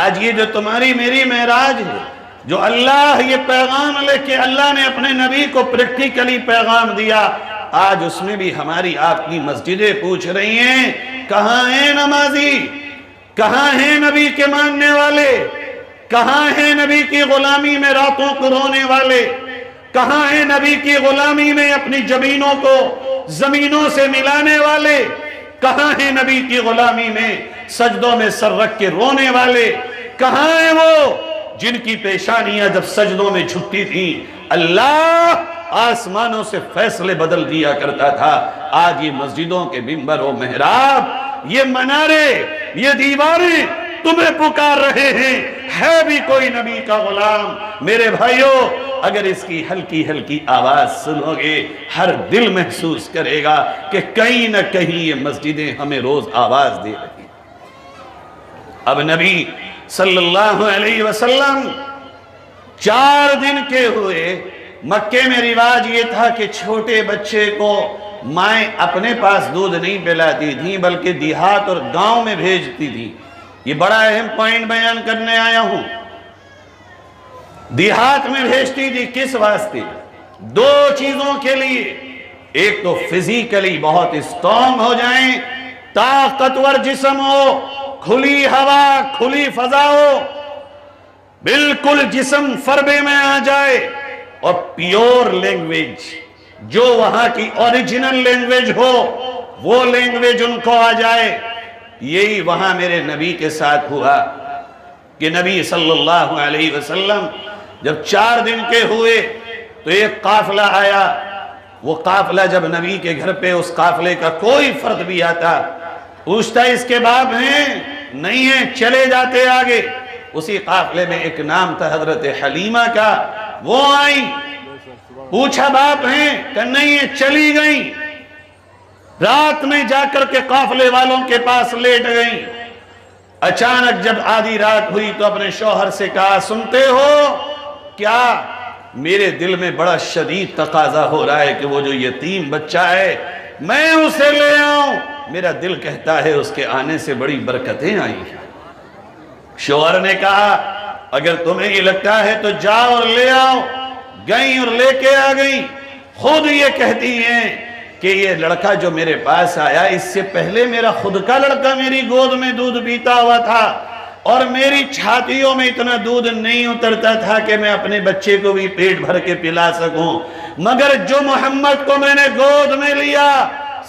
آج یہ جو تمہاری میری معراج ہے، جو اللہ یہ پیغام لے کے اللہ نے اپنے نبی کو پریکٹیکلی پیغام دیا، آج اس میں بھی ہماری آپ کی مسجدیں پوچھ رہی ہیں کہاں ہیں نمازی، کہاں ہیں نبی کے ماننے والے، کہاں ہیں نبی کی غلامی میں راتوں کو رونے والے، کہاں ہیں نبی کی غلامی میں اپنی جبینوں کو زمینوں سے ملانے والے، کہاں ہیں نبی کی غلامی میں سجدوں میں سر رکھ کے رونے والے، کہاں ہیں وہ جن کی پیشانیاں جب سجدوں میں جھکتی تھیں اللہ آسمانوں سے فیصلے بدل دیا کرتا تھا۔ آج یہ مسجدوں کے منبر و محراب، یہ منارے یہ دیواریں تمہیں پکار رہے ہیں، ہے بھی کوئی نبی کا غلام۔ میرے بھائیوں، اگر اس کی ہلکی ہلکی آواز سنو گے، ہر دل محسوس کرے گا کہ کہیں نہ کہیں یہ مسجدیں ہمیں روز آواز دے رہی۔ اب نبی صلی اللہ علیہ وسلم 4 دن کے ہوئے، مکے میں رواج یہ تھا کہ چھوٹے بچے کو مائیں اپنے پاس دودھ نہیں پلاتی تھیں بلکہ دیہات اور گاؤں میں بھیجتی تھیں۔ یہ بڑا اہم پوائنٹ بیان کرنے آیا ہوں۔ دیہات میں بھیجتی تھی کس واسطے؟ 2 چیزوں کے لیے۔ ایک تو فزیکلی بہت اسٹرانگ ہو جائیں، طاقتور جسم ہو، کھلی ہوا، کھلی فضا ہو، بالکل جسم فربے میں آ جائے، اور پیور لینگویج، جو وہاں کی اوریجنل لینگویج ہو وہ لینگویج ان کو آ جائے۔ یہی وہاں میرے نبی کے ساتھ ہوا کہ نبی صلی اللہ علیہ وسلم جب 4 دن کے ہوئے تو ایک قافلہ آیا۔ وہ قافلہ جب نبی کے گھر پہ، اس قافلے کا کوئی فرد بھی آتا، پوچھتا اس کے باپ ہیں؟ نہیں ہیں، چلے جاتے آگے۔ اسی قافلے میں ایک نام تھا حضرت حلیمہ کا، وہ آئیں، پوچھا باپ ہیں؟ کہ نہیں ہیں، چلی گئیں۔ رات میں جا کر کے قافلے والوں کے پاس لیٹ گئیں۔ اچانک جب آدھی رات ہوئی تو اپنے شوہر سے کہا، سنتے ہو کیا؟ میرے دل میں بڑا شدید تقاضا ہو رہا ہے کہ وہ جو یتیم بچہ ہے میں اسے لے آؤں۔ میرا دل کہتا ہے اس کے آنے سے بڑی برکتیں آئی ہیں۔ شوہر نے کہا، اگر تمہیں یہ لگتا ہے تو جاؤ اور لے آؤ۔ گئیں اور لے کے آ گئیں۔ خود یہ کہتی ہیں کہ یہ لڑکا جو میرے پاس آیا، اس سے پہلے میرا خود کا لڑکا میری گود میں دودھ پیتا ہوا تھا، اور میری چھاتیوں میں اتنا دودھ نہیں اترتا تھا کہ میں اپنے بچے کو بھی پیٹ بھر کے پلا سکوں، مگر جو محمد کو میں نے گود میں لیا،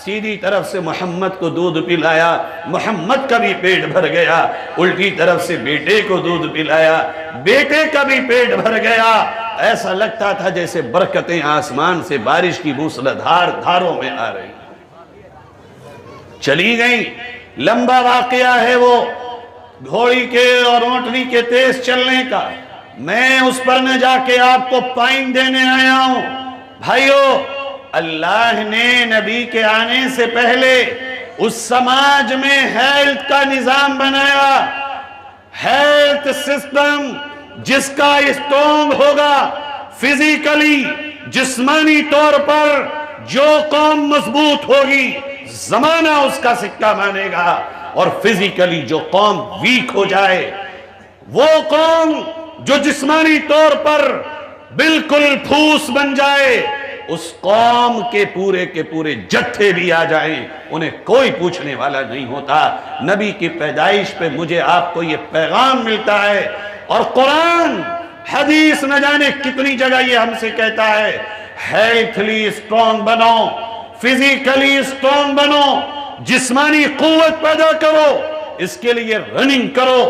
سیدھی طرف سے محمد کو دودھ پلایا، محمد کا بھی پیٹ بھر گیا، الٹی طرف سے بیٹے کو دودھ پلایا، بیٹے کا بھی پیٹ بھر گیا۔ ایسا لگتا تھا جیسے برکتیں آسمان سے بارش کی موسلادھار دھاروں میں آ رہی۔ چلی گئیں۔ لمبا واقعہ ہے وہ گھوڑی کے اور اونٹنی کے تیز چلنے کا۔ میں اس پر نہ جا کے آپ کو پوائنٹ دینے آیا ہوں۔ بھائیو، اللہ نے نبی کے آنے سے پہلے اس سماج میں ہیلتھ کا نظام بنایا، ہیلتھ سسٹم جس کا اسٹرانگ ہوگا فزیکلی، جسمانی طور پر جو قوم مضبوط ہوگی زمانہ اس کا سکہ مانے گا، اور فزیکلی جو قوم ویک ہو جائے، وہ قوم جو جسمانی طور پر بالکل پھوس بن جائے، اس قوم کے پورے جتھے بھی آ جائیں انہیں کوئی پوچھنے والا نہیں ہوتا۔ نبی کی پیدائش پہ مجھے آپ کو یہ پیغام ملتا ہے، اور قرآن حدیث نہ جانے کتنی جگہ یہ ہم سے کہتا ہے، ہیلتھلی اسٹرانگ بنو، فزیکلی اسٹرانگ بنو، جسمانی قوت پیدا کرو، اس کے لیے رننگ کرو،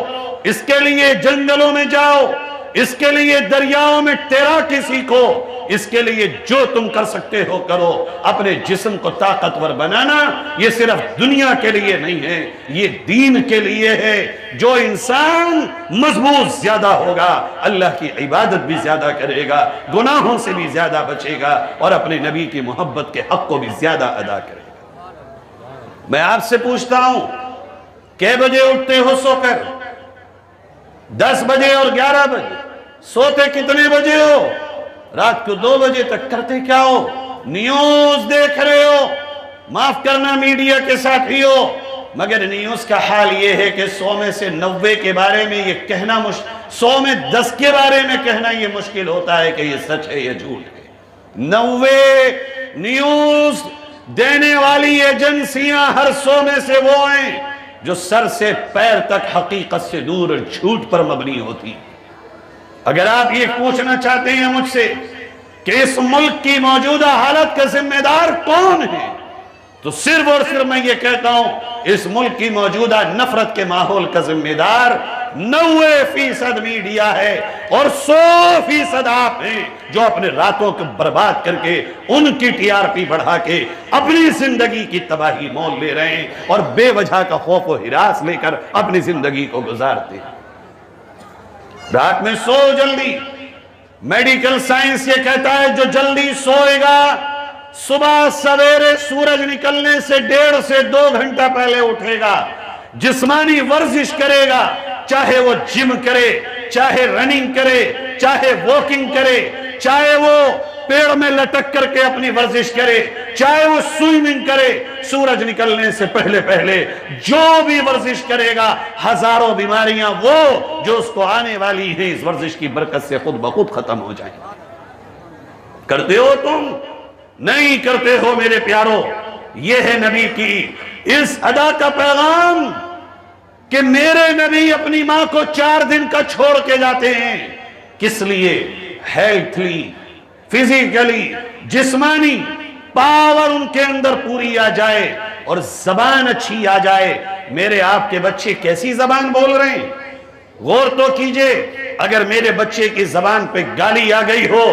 اس کے لیے جنگلوں میں جاؤ، اس کے لیے دریاؤں میں تیراکی سیکھو، اس کے لیے جو تم کر سکتے ہو کرو۔ اپنے جسم کو طاقتور بنانا یہ صرف دنیا کے لیے نہیں ہے، یہ دین کے لیے ہے۔ جو انسان مضبوط زیادہ ہوگا، اللہ کی عبادت بھی زیادہ کرے گا، گناہوں سے بھی زیادہ بچے گا، اور اپنے نبی کی محبت کے حق کو بھی زیادہ ادا کرے گا۔ میں آپ سے پوچھتا ہوں، کئے بجے اٹھتے ہو سو کر؟ 10 بجے اور 11 بجے؟ سوتے کتنے بجے ہو؟ رات کو 2 بجے تک کرتے کیا ہو؟ نیوز دیکھ رہے ہو، معاف کرنا میڈیا کے ساتھی ہو، مگر نیوز کا حال یہ ہے کہ 100 میں سے 90 کے بارے میں یہ کہنا 100 میں 10 کے بارے میں کہنا یہ مشکل ہوتا ہے کہ یہ سچ ہے یا جھوٹ ہے۔ 90 نیوز دینے والی ایجنسیاں ہر 100 میں سے وہ ہیں جو سر سے پیر تک حقیقت سے دور اور جھوٹ پر مبنی ہوتی۔ اگر آپ یہ پوچھنا چاہتے ہیں مجھ سے کہ اس ملک کی موجودہ حالت کا ذمہ دار کون ہے، تو صرف اور صرف میں یہ کہتا ہوں، اس ملک کی موجودہ نفرت کے ماحول کا ذمہ دار 90% میڈیا ہے اور 100% آپ ہیں جو اپنے راتوں کو برباد کر کے ان کی ٹی آر پی بڑھا کے اپنی زندگی کی تباہی مول لے رہے ہیں اور بے وجہ کا خوف و ہراس لے کر اپنی زندگی کو گزارتے ہیں۔ رات میں سو جلدی، میڈیکل سائنس یہ کہتا ہے جو جلدی سوئے گا صبح سویرے سورج نکلنے سے 1.5 سے 2 گھنٹہ پہلے اٹھے گا، جسمانی ورزش کرے گا، چاہے وہ جم کرے، چاہے رننگ کرے، چاہے واکنگ کرے، چاہے وہ پیڑ میں لٹک کر کے اپنی ورزش کرے، چاہے وہ سوئمنگ کرے، سورج نکلنے سے پہلے پہلے جو بھی ورزش کرے گا ہزاروں بیماریاں وہ جو اس کو آنے والی ہیں اس ورزش کی برکت سے خود بخود ختم ہو جائیں۔ کرتے ہو تم؟ نہیں کرتے ہو میرے پیارو۔ یہ ہے نبی کی اس ادا کا پیغام کہ میرے نبی اپنی ماں کو 4 دن کا چھوڑ کے جاتے ہیں۔ کس لیے؟ ہیلتھلی، فزیکلی، جسمانی پاور ان کے اندر پوری آ جائے اور زبان اچھی آ جائے۔ میرے آپ کے بچے کیسی زبان بول رہے ہیں؟ غور تو کیجئے۔ اگر میرے بچے کی زبان پہ گالی آ گئی ہو،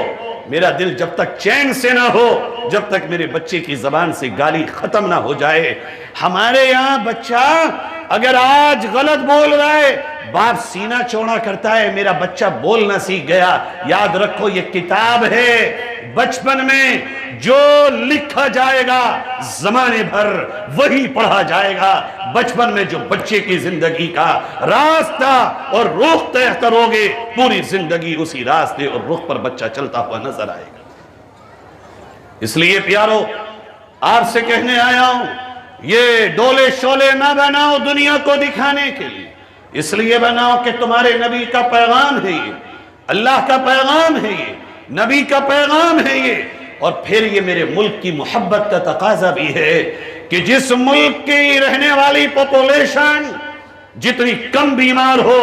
میرا دل جب تک چین سے نہ ہو، جب تک میرے بچے کی زبان سے گالی ختم نہ ہو جائے۔ ہمارے یہاں بچہ اگر آج غلط بول رہا ہے، باپ سینہ چوڑا کرتا ہے، میرا بچہ بولنا سیکھ گیا۔ یاد رکھو یہ کتاب ہے، بچپن میں جو لکھا جائے گا زمانے بھر وہی پڑھا جائے گا۔ بچپن میں جو بچے کی زندگی کا راستہ اور رخ طے کرو گے، پوری زندگی اسی راستے اور رخ پر بچہ چلتا ہوا نظر آئے گا۔ اس لیے پیارو آپ سے کہنے آیا ہوں، یہ ڈولے شولے نہ بناؤ دنیا کو دکھانے کے لیے، اس لیے بناؤ کہ تمہارے نبی کا پیغام ہے یہ، اللہ کا پیغام ہے یہ، نبی کا پیغام ہے یہ۔ اور پھر یہ میرے ملک کی محبت کا تقاضا بھی ہے کہ جس ملک کی رہنے والی پاپولیشن جتنی کم بیمار ہو،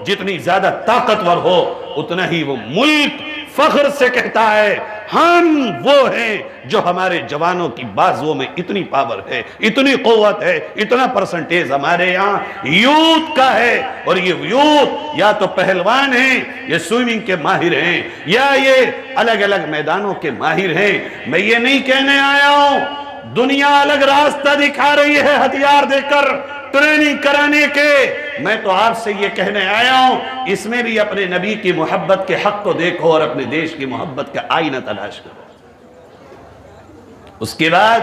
جتنی زیادہ طاقتور ہو، اتنا ہی وہ ملک فخر سے کہتا ہے ہم وہ ہیں جو ہمارے جوانوں کی بازوؤں میں اتنی پاور ہے، اتنی قوت ہے، اتنا پرسنٹیج ہمارے یہاں یوتھ کا ہے۔ اور یہ یوتھ یا تو پہلوان ہیں، یہ سوئمنگ کے ماہر ہیں، یا یہ الگ الگ میدانوں کے ماہر ہیں۔ میں یہ نہیں کہنے آیا ہوں دنیا الگ راستہ دکھا رہی ہے ہتھیار دے کر ٹریننگ کرانے کے، میں تو آپ سے یہ کہنے آیا ہوں اس میں بھی اپنے نبی کی محبت کے حق کو دیکھو اور اپنے دیش کی محبت کا آئینہ تلاش کرو۔ اس کے بعد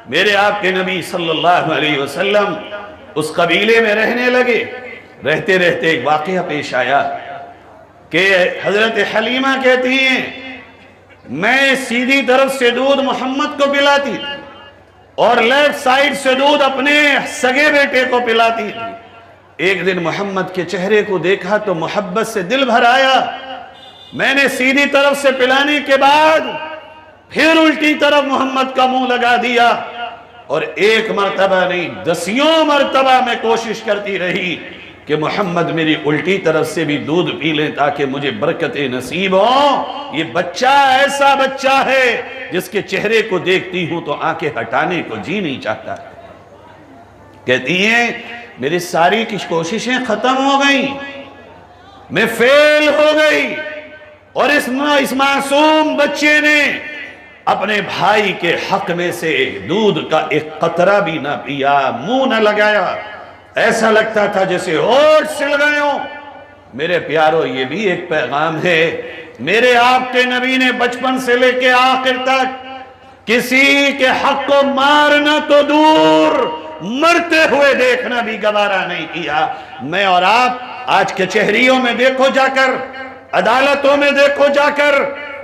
میرے آپ کے نبی صلی اللہ علیہ وسلم اس قبیلے میں رہنے لگے۔ رہتے رہتے ایک واقعہ پیش آیا کہ حضرت حلیمہ کہتی ہیں میں سیدھی طرف سے دودھ محمد کو پلاتی تھی اور لیفٹ سائیڈ سے دودھ اپنے سگے بیٹے کو پلاتی تھی۔ ایک دن محمد کے چہرے کو دیکھا تو محبت سے دل بھر آیا۔ میں نے سیدھی طرف سے پلانے کے بعد پھر الٹی طرف محمد کا منہ لگا دیا، اور ایک مرتبہ نہیں 10 مرتبہ میں کوشش کرتی رہی کہ محمد میری الٹی طرف سے بھی دودھ پی لیں تاکہ مجھے برکتیں نصیب ہوں۔ یہ بچہ ایسا بچہ ہے جس کے چہرے کو دیکھتی ہوں تو آنکھیں ہٹانے کو جی نہیں چاہتا۔ کہتی ہیں میری ساری کی کوششیں ختم ہو گئیں، میں فیل ہو گئی، اور اس معصوم بچے نے اپنے بھائی کے حق میں سے دودھ کا ایک قطرہ بھی نہ پیا، منہ نہ لگایا، ایسا لگتا تھا جیسے ہونٹ سل گئے ہوں۔ میرے پیارو یہ بھی ایک پیغام ہے، میرے آپ کے نبی نے بچپن سے لے کے آخر تک کسی کے حق کو مارنا تو دور، مرتے ہوئے دیکھنا بھی گوارا نہیں کیا۔ میں اور آپ آج کچہریوں میں دیکھو جا کر، عدالتوں میں دیکھو جا کر،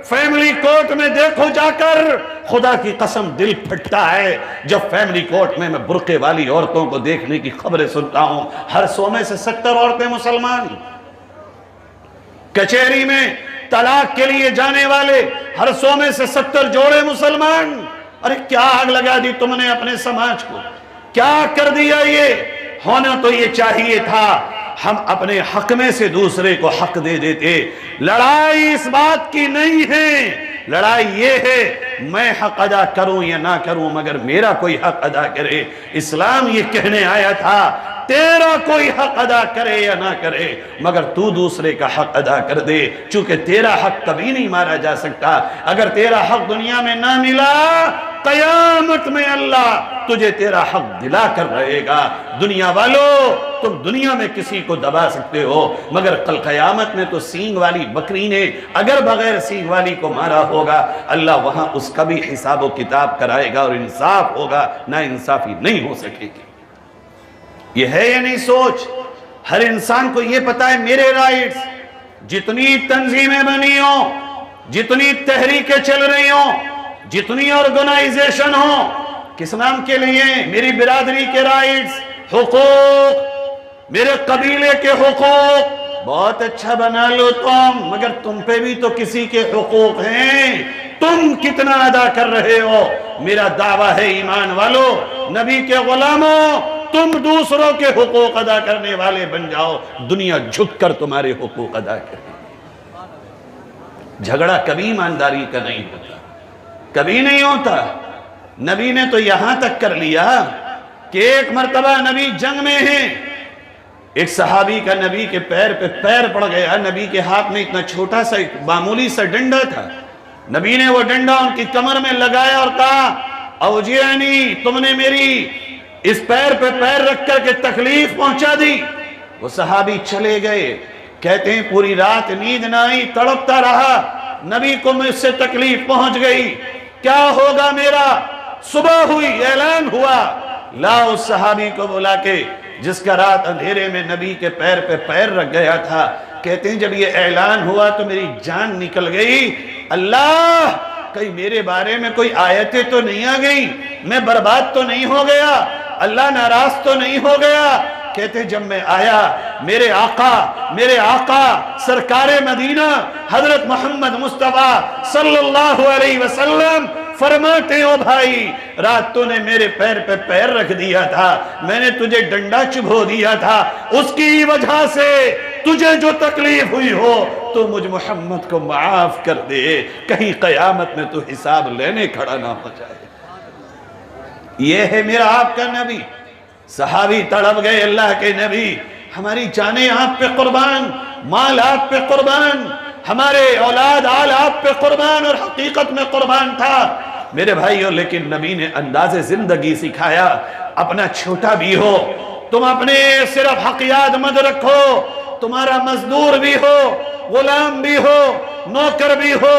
فیملی کورٹ میں دیکھو جا کر، خدا کی قسم دل پھٹتا ہے جب فیملی کورٹ میں برقعے والی عورتوں کو دیکھنے کی خبریں سنتا ہوں۔ ہر 100 میں سے 70 عورتیں مسلمان۔ کچہری میں طلاق کے لیے جانے والے ہر 100 میں سے 70 جوڑے مسلمان۔ ارے کیا آگ لگا دی تم نے اپنے سماج کو، کیا کر دیا؟ یہ ہونا تو یہ چاہیے تھا ہم اپنے حق میں سے دوسرے کو حق دے دیتے۔ لڑائی اس بات کی نہیں ہے، لڑائی یہ ہے میں حق ادا کروں یا نہ کروں مگر میرا کوئی حق ادا کرے۔ اسلام یہ کہنے آیا تھا تیرا کوئی حق ادا کرے یا نہ کرے مگر تو دوسرے کا حق ادا کر دے، چونکہ تیرا حق کبھی نہیں مارا جا سکتا۔ اگر تیرا حق دنیا میں نہ ملا، قیامت میں اللہ تجھے تیرا حق دلا کر رہے گا۔ دنیا والو، تم دنیا میں کسی کو دبا سکتے ہو مگر کل قیامت میں تو سینگ والی بکری نے اگر بغیر سینگ والی کو مارا ہوگا، اللہ وہاں اس کا بھی حساب و کتاب کرائے گا اور انصاف ہوگا، نا انصافی نہیں ہو سکے گی۔ یہ ہے یا نہیں سوچ؟ ہر انسان کو یہ پتا ہے میرے رائٹس، جتنی تنظیمیں بنی ہوں، جتنی تحریکیں چل رہی ہوں، جتنی آرگنائزیشن ہوں، کس نام کے لیے؟ میری برادری کے رائٹس، حقوق، میرے قبیلے کے حقوق۔ بہت اچھا بنا لو تم، مگر تم پہ بھی تو کسی کے حقوق ہیں، تم کتنا ادا کر رہے ہو؟ میرا دعویٰ ہے ایمان والو، نبی کے غلاموں، تم دوسروں کے حقوق ادا کرنے والے بن جاؤ، دنیا جھک کر تمہارے حقوق ادا کرے۔ جھگڑا کبھی ایمانداری کا نہیں ہوتا، کبھی نہیں ہوتا۔ نبی نے تو یہاں تک کر لیا کہ ایک مرتبہ نبی جنگ میں ہیں، ایک صحابی کا نبی کے پیر پہ پیر پڑ گیا، نبی کے ہاتھ میں اتنا چھوٹا سا معمولی سا ڈنڈا تھا، نبی نے وہ ڈنڈا ان کی کمر میں لگایا اور کہا اوجعنی، تم نے میری اس پیر پہ پیر رکھ کر کے تکلیف پہنچا دی۔ وہ صحابی چلے گئے، کہتے ہیں پوری رات نیند نہ آئی، تڑپتا رہا، نبی کو مجھ سے تکلیف پہنچ گئی، کیا ہوگا میرا؟ صبح ہوئی، اعلان ہوا، لا اس صحابی کو بلا کے جس کا رات اندھیرے میں نبی کے پیر پہ پیر رکھ گیا تھا۔ کہتے ہیں جب یہ اعلان ہوا تو میری جان نکل گئی، اللہ کہیں میرے بارے میں کوئی آیتیں تو نہیں آ گئی، میں برباد تو نہیں ہو گیا، اللہ ناراض تو نہیں ہو گیا۔ کہتے ہیں جب میں آیا، میرے آقا سرکار مدینہ حضرت محمد مصطفیٰ صلی اللہ علیہ وسلم فرماتے ہو بھائی، رات تو نے میرے پیر پہ پیر رکھ دیا تھا، میں نے تجھے ڈنڈا چبھو دیا تھا، اس کی وجہ سے تجھے جو تکلیف ہوئی ہو تو مجھ محمد کو معاف کر دے، کہیں قیامت میں تو حساب لینے کھڑا نہ ہو جائے۔ یہ ہے میرا آپ کا نبی۔ صحابی تڑپ گئے، اللہ کے نبی ہماری جانیں آپ پہ قربان، مال آپ پہ قربان، ہمارے اولاد آل آپ پہ قربان، اور حقیقت میں قربان تھا میرے بھائیو۔ لیکن نبی نے انداز زندگی سکھایا، اپنا چھوٹا بھی ہو تم اپنے صرف حق یاد مت رکھو، تمہارا مزدور بھی ہو، غلام بھی ہو، نوکر بھی ہو،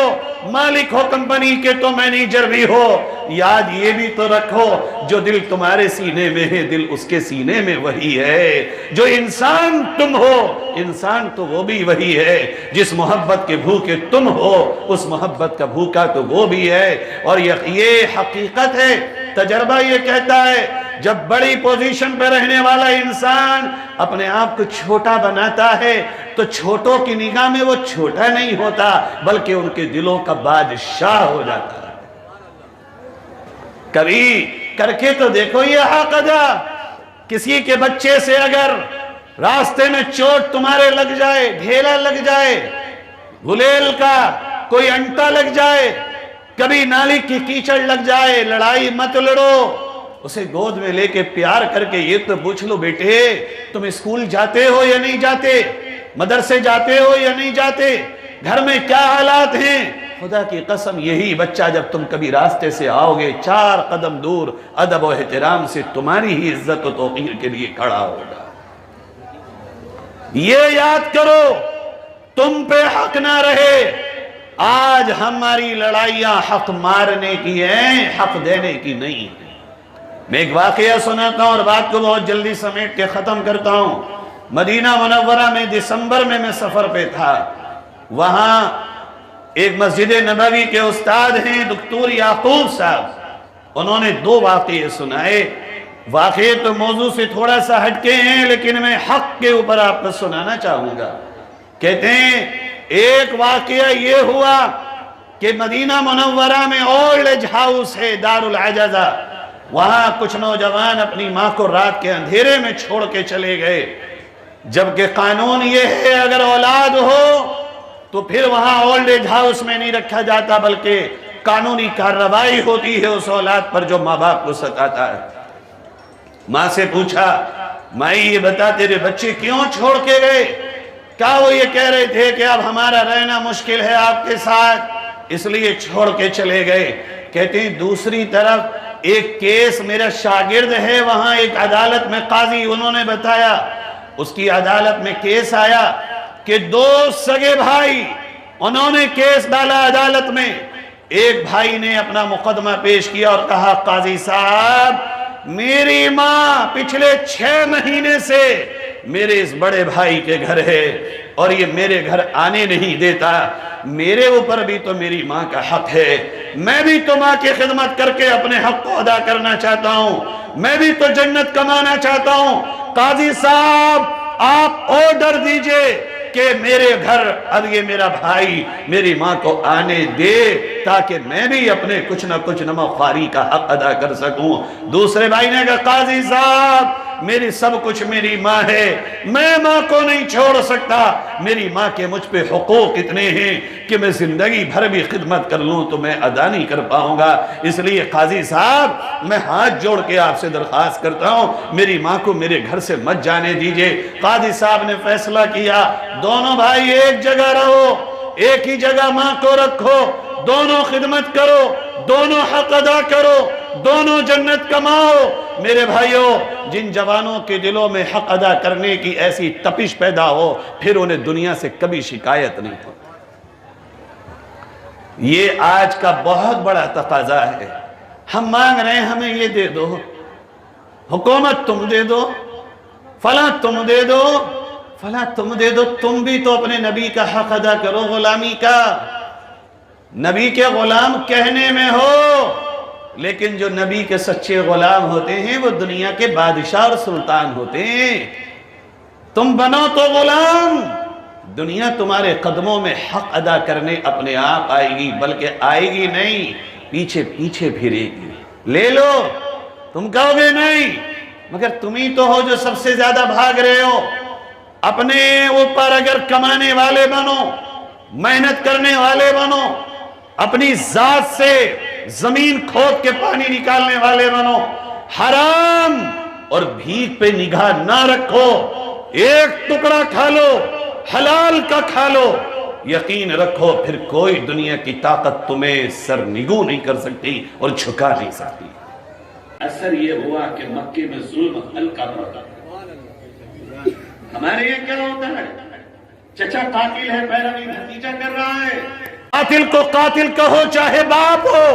مالک ہو کمپنی کے تو مینیجر بھی ہو، یاد یہ بھی تو رکھو جو دل تمہارے سینے میں ہے، دل اس کے سینے میں وہی ہے۔ جو انسان تم ہو، انسان تو وہ بھی وہی ہے، جس محبت کے بھوکے تم ہو اس محبت کا بھوکا تو وہ بھی ہے۔ اور یہ حقیقت ہے، تجربہ یہ کہتا ہے جب بڑی پوزیشن پہ رہنے والا انسان اپنے آپ کو چھوٹا بناتا ہے تو چھوٹوں کی نگاہ میں وہ چھوٹا نہیں ہوتا بلکہ ان کے دلوں کا بادشاہ ہو جاتا ہے۔ کبھی کر کے تو دیکھو یہ حق ادا، کسی کے بچے سے اگر راستے میں چوٹ تمہارے لگ جائے، ڈھیلا لگ جائے، غلیل کا کوئی انٹا لگ جائے، کبھی نالی کی کیچڑ لگ جائے، لڑائی مت لڑو، اسے گود میں لے کے پیار کر کے یہ تو پوچھ لو بیٹے تم اسکول جاتے ہو یا نہیں جاتے، مدرسے جاتے ہو یا نہیں جاتے، گھر میں کیا حالات ہیں۔ خدا کی قسم یہی بچہ جب تم کبھی راستے سے آؤ گے 4 قدم دور ادب و احترام سے تمہاری ہی عزت و توقیر کے لیے کھڑا ہوگا۔ یہ یاد کرو تم پہ حق نہ رہے۔ آج ہماری لڑائیاں حق مارنے کی ہیں، حق دینے کی نہیں ہیں۔ میں ایک واقعہ سناتا ہوں اور بات کو بہت جلدی سمیٹ کے ختم کرتا ہوں۔ مدینہ منورہ میں دسمبر میں سفر پہ تھا، وہاں ایک مسجد نبوی کے استاد ہیں دکتور یعقوب صاحب، انہوں نے 2 واقعے سنائے۔ واقعے تو موضوع سے تھوڑا سا ہٹ کے ہیں لیکن میں حق کے اوپر آپ کو سنانا چاہوں گا۔ کہتے ہیں ایک واقعہ یہ ہوا کہ مدینہ منورہ میں اولڈ ایج ہاؤس ہے دار العجزہ، وہاں کچھ نوجوان اپنی ماں کو رات کے اندھیرے میں چھوڑ کے چلے گئے، جبکہ قانون یہ ہے اگر اولاد ہو تو پھر وہاں اولڈ ایج ہاؤس میں نہیں رکھا جاتا بلکہ قانونی کارروائی ہوتی ہے اس اولاد پر جو ماں باپ کو ستاتا ہے۔ ماں سے پوچھا مائی یہ بتا تیرے بچے کیوں چھوڑ کے گئے؟ کیا وہ یہ کہہ رہے تھے کہ اب ہمارا رہنا مشکل ہے آپ کے ساتھ اس لیے چھوڑ کے چلے گئے؟ کہتے ہیں دوسری طرف ایک کیس میرا شاگرد ہے وہاں ایک عدالت میں قاضی انہوں نے بتایا اس کی عدالت میں کیس آیا کہ دو سگے بھائی انہوں نے کیس ڈالا عدالت میں. ایک بھائی نے اپنا مقدمہ پیش کیا اور کہا قاضی صاحب میری ماں پچھلے 6 مہینے سے میرے اس بڑے بھائی کے گھر ہے اور یہ میرے گھر آنے نہیں دیتا. میرے اوپر بھی تو میری ماں کا حق ہے. میں بھی تو ماں کی خدمت کر کے اپنے حق کو ادا کرنا چاہتا ہوں. میں بھی تو جنت کمانا چاہتا ہوں. قاضی صاحب آپ آرڈر دیجئے کہ میرے گھر اب یہ میرا بھائی میری ماں کو آنے دے تاکہ میں بھی اپنے کچھ نہ کچھ نمو خواری کا حق ادا کر سکوں. دوسرے بھائی نے کہا قاضی صاحب میری سب کچھ میری ماں ہے میں ماں کو نہیں چھوڑ سکتا. میری ماں کے مجھ پہ حقوق اتنے ہیں کہ میں زندگی بھر بھی خدمت کر لوں تو میں ادا نہیں کر پاؤں گا. اس لیے قاضی صاحب میں ہاتھ جوڑ کے آپ سے درخواست کرتا ہوں میری ماں کو میرے گھر سے مت جانے دیجئے. قاضی صاحب نے فیصلہ کیا دونوں بھائی ایک جگہ رہو ایک ہی جگہ ماں کو رکھو دونوں خدمت کرو دونوں حق ادا کرو دونوں جنت کماؤ. میرے بھائیوں جن جوانوں کے دلوں میں حق ادا کرنے کی ایسی تپش پیدا ہو پھر انہیں دنیا سے کبھی شکایت نہیں ہو. یہ آج کا بہت بڑا تقاضا ہے. ہم مانگ رہے ہیں ہمیں یہ دے دو حکومت تم دے دو فلاں تم دے دو فلاں تم دے دو. تم بھی تو اپنے نبی کا حق ادا کرو غلامی کا. نبی کے غلام کہنے میں ہو لیکن جو نبی کے سچے غلام ہوتے ہیں وہ دنیا کے بادشاہ اور سلطان ہوتے ہیں. تم بنو تو غلام دنیا تمہارے قدموں میں حق ادا کرنے اپنے آپ آئے گی بلکہ آئے گی نہیں پیچھے پیچھے پھرے گی. لے لو تم کہو گے نہیں مگر تم ہی تو ہو جو سب سے زیادہ بھاگ رہے ہو. اپنے اوپر اگر کمانے والے بنو محنت کرنے والے بنو اپنی ذات سے زمین کھود کے پانی نکالنے والے بنو حرام اور بھیک پہ نگاہ نہ رکھو. ایک ٹکڑا کھا لو حلال کا کھا لو یقین رکھو پھر کوئی دنیا کی طاقت تمہیں سرنگو نہیں کر سکتی اور جھکا نہیں سکتی. اثر یہ ہوا کہ مکے میں ظلم ہلکا پڑتا. ہمارے یہ کیا ہوتا ہے چچا قاتل ہے پیروی بھتیجا کر رہا ہے. قاتل کو قاتل کہو چاہے باپ ہو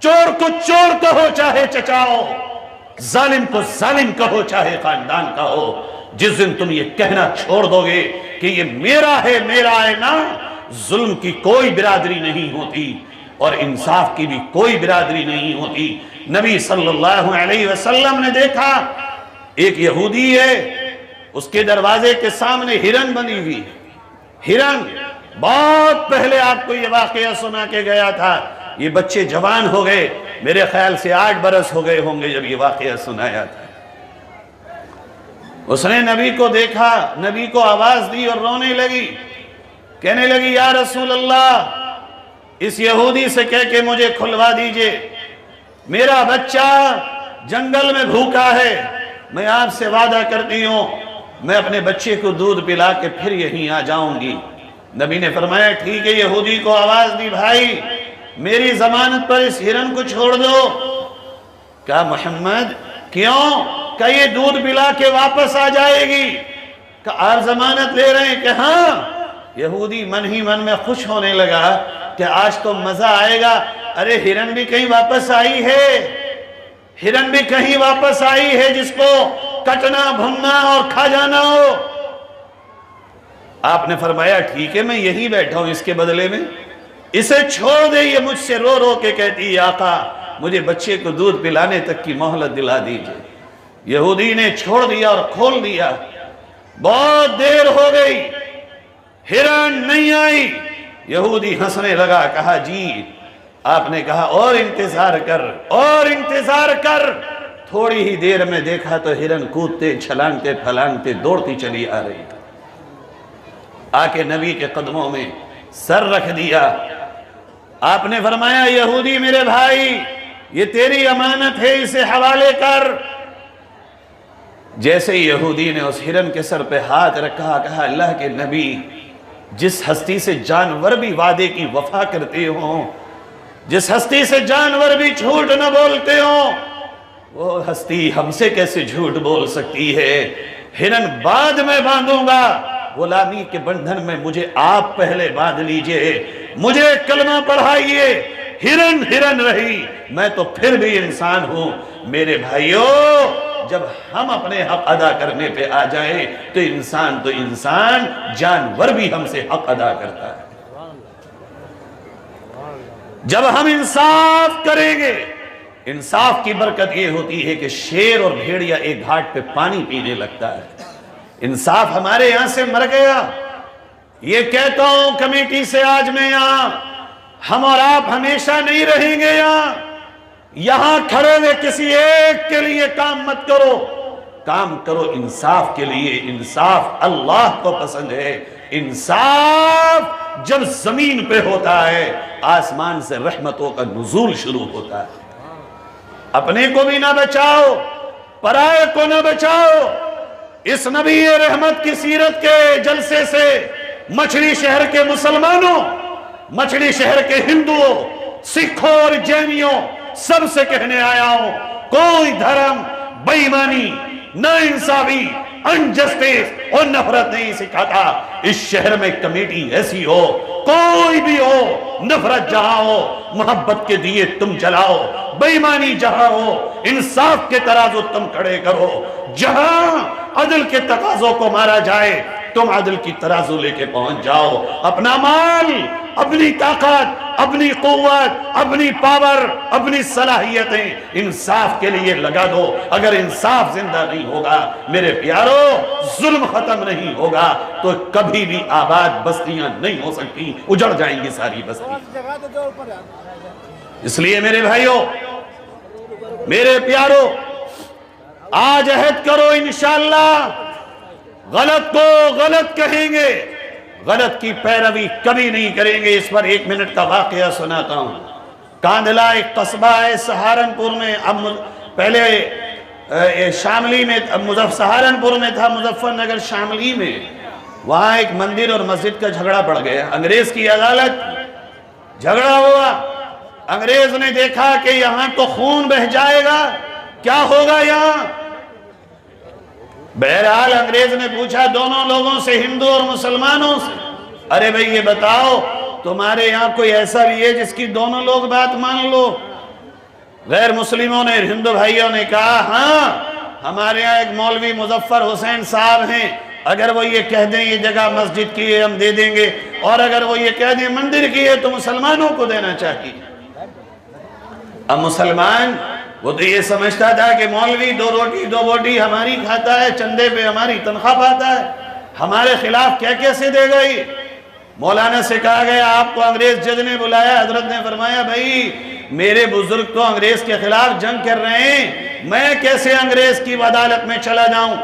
چور کو چور کہو چاہے چچا ہو ظالم کو ظالم کہو چاہے خاندان کا ہو. جس دن تم یہ کہنا چھوڑ دو گے کہ یہ میرا ہے نا ظلم کی کوئی برادری نہیں ہوتی اور انصاف کی بھی کوئی برادری نہیں ہوتی. نبی صلی اللہ علیہ وسلم نے دیکھا ایک یہودی ہے اس کے دروازے کے سامنے ہرن بنی ہوئی. ہرن بہت پہلے آپ کو یہ واقعہ سنا کے گیا تھا. یہ بچے جوان ہو گئے میرے خیال سے 8 برس ہو گئے ہوں گے جب یہ واقعہ سنایا تھا. اس نے نبی کو دیکھا نبی کو آواز دی اور رونے لگی کہنے لگی یا رسول اللہ اس یہودی سے کہہ کے مجھے کھلوا دیجئے میرا بچہ جنگل میں بھوکا ہے میں آپ سے وعدہ کرتی ہوں میں اپنے بچے کو دودھ پلا کے پھر یہیں آ جاؤں گی. نبی نے فرمایا ٹھیک ہے. یہودی کو آواز دی بھائی میری ضمانت پر اس ہرن کو چھوڑ دو. کہا محمد کیوں؟ کہ یہ دودھ پلا کے واپس آ جائے گی. کہ آپ ضمانت لے رہے ہیں؟ کہ ہاں. یہودی من ہی من میں خوش ہونے لگا کہ آج تو مزہ آئے گا. ارے ہرن بھی کہیں واپس آئی ہے ہرن بھی کہیں واپس آئی ہے جس کو کٹنا بھننا اور کھا جانا ہو. آپ نے فرمایا ٹھیک ہے میں یہی بیٹھا ہوں اس کے بدلے میں اسے چھوڑ دے. یہ مجھ سے رو رو کے کہتی ہے آقا مجھے بچے کو دودھ پلانے تک کی مہلت دلا دیجئے. یہودی نے چھوڑ دیا اور کھول دیا. بہت دیر ہو گئی ہرن نہیں آئی. یہودی ہنسنے لگا کہا جی. آپ نے کہا اور انتظار کر. تھوڑی ہی دیر میں دیکھا تو ہرن کودتے چھلانگتے پھلانگتے دوڑتی چلی آ رہی. آ کے نبی کے قدموں میں سر رکھ دیا. آپ نے فرمایا یہودی میرے بھائی یہ تیری امانت ہے اسے حوالے کر. جیسے یہودی نے اس ہرن کے سر پہ ہاتھ رکھا، کہا اللہ کے نبی جس ہستی سے جانور بھی وعدے کی وفا کرتے ہوں، جس ہستی سے جانور بھی جھوٹ نہ بولتے ہوں، وہ ہستی ہم سے کیسے جھوٹ بول سکتی ہے؟ ہرن بعد میں باندھوں گا، غلامی کے بندھن میں مجھے آپ پہلے باندھ لیجئے، مجھے کلمہ پڑھائیے۔ ہرن ہرن رہی، میں تو پھر بھی انسان ہوں۔ میرے بھائیوں، جب ہم اپنے حق ادا کرنے پہ آ جائیں تو انسان جانور بھی ہم سے حق ادا کرتا ہے۔ جب ہم انصاف کریں گے، انصاف کی برکت یہ ہوتی ہے کہ شیر اور بھیڑیا ایک گھاٹ پہ پانی پینے لگتا ہے۔ انصاف ہمارے یہاں سے مر گیا۔ یہ کہتا ہوں کمیٹی سے آج میں یہاں، ہم اور آپ ہمیشہ نہیں رہیں گے یہاں کھڑے ہوئے کسی ایک کے لیے کام مت کرو، کام کرو انصاف کے لیے۔ انصاف اللہ کو پسند ہے۔ انصاف جب زمین پہ ہوتا ہے، آسمان سے رحمتوں کا نزول شروع ہوتا ہے۔ اپنے کو بھی نہ بچاؤ، پرائے کو نہ بچاؤ۔ اس نبی رحمت کی سیرت کے جلسے سے مچھلی شہر کے مسلمانوں، مچھلی شہر کے ہندوؤں، سکھوں اور جینیوں سب سے کہنے آیا ہوں، کوئی دھرم بے ایمانی، نا انصافی، انجسٹس اور نفرت نہیں سکھاتا۔ اس شہر میں کمیٹی ایسی ہو، کوئی بھی ہو، نفرت جہاں ہو محبت کے دیے تم جلاؤ، بے ایمانی جہاں ہو انصاف کے ترازو تم کھڑے کرو، جہاں عدل کے تقاضوں کو مارا جائے تم عدل کی ترازو لے کے پہنچ جاؤ۔ اپنا مال، اپنی طاقت، اپنی قوت، اپنی پاور، اپنی صلاحیتیں انصاف کے لیے لگا دو۔ اگر انصاف زندہ نہیں ہوگا میرے پیارو، ظلم ختم نہیں ہوگا تو کبھی بھی آباد بستیاں نہیں ہو سکتی، اجڑ جائیں گی ساری بستیاں۔ اس لیے میرے بھائیوں، میرے پیارو، آج عہد کرو انشاءاللہ غلط کو غلط کہیں گے، غلط کی پیروی کبھی نہیں کریں گے۔ اس پر 1 منٹ کا واقعہ سناتا ہوں۔ کاندھلا ایک قصبہ ہے سہارنپور میں، اب پہلے شاملی میں، سہارنپور میں تھا، مظفر نگر شاملی میں۔ وہاں ایک مندر اور مسجد کا جھگڑا پڑ گیا، انگریز کی عدالت، جھگڑا ہوا۔ انگریز نے دیکھا کہ یہاں تو خون بہہ جائے گا، کیا ہوگا یہاں؟ بہرحال انگریز نے پوچھا دونوں لوگوں سے، ہندو اور مسلمانوں سے، ارے بھئی یہ بتاؤ تمہارے یہاں کوئی ایسا بھی ہے جس کی دونوں لوگ بات مان لو؟ غیر مسلموں نے، ہندو بھائیوں نے کہا ہاں، ہمارے یہاں ایک مولوی مظفر حسین صاحب ہیں، اگر وہ یہ کہہ دیں یہ جگہ مسجد کی ہے ہم دے دیں گے، اور اگر وہ یہ کہہ دیں مندر کی ہے تو مسلمانوں کو دینا چاہیے۔ اب مسلمان وہ تو یہ سمجھتا تھا کہ مولوی دو روٹی ہماری کھاتا ہے، چندے پہ ہماری تنخواہ پاتا ہے، ہمارے خلاف کیا کیسے دے گئی؟ مولانا سے کہا گیا آپ کو انگریز جج نے بلایا، حضرت نے فرمایا بھائی میرے بزرگ تو انگریز کے خلاف جنگ کر رہے ہیں، میں کیسے انگریز کی عدالت میں چلا جاؤں؟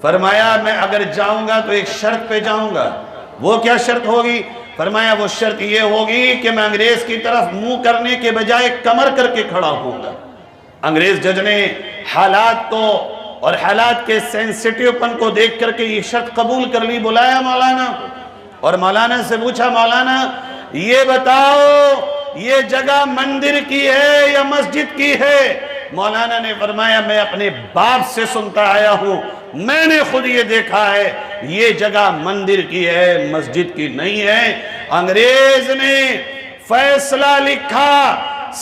فرمایا میں اگر جاؤں گا تو ایک شرط پہ جاؤں گا۔ وہ کیا شرط ہوگی؟ فرمایا وہ شرط یہ ہوگی کہ میں انگریز کی طرف منہ کرنے کے بجائے کمر کر کے کھڑا ہوں گا۔ انگریز جج نے حالات کو اور حالات کے سینسٹیو پن کو دیکھ کر کے یہ شرط قبول کر لی، بلایا مولانا کو اور مولانا سے پوچھا مولانا یہ بتاؤ یہ جگہ مندر کی ہے یا مسجد کی ہے؟ مولانا نے فرمایا میں اپنے باپ سے سنتا آیا ہوں، میں نے خود یہ دیکھا ہے، یہ جگہ مندر کی ہے مسجد کی نہیں ہے۔ انگریز نے فیصلہ لکھا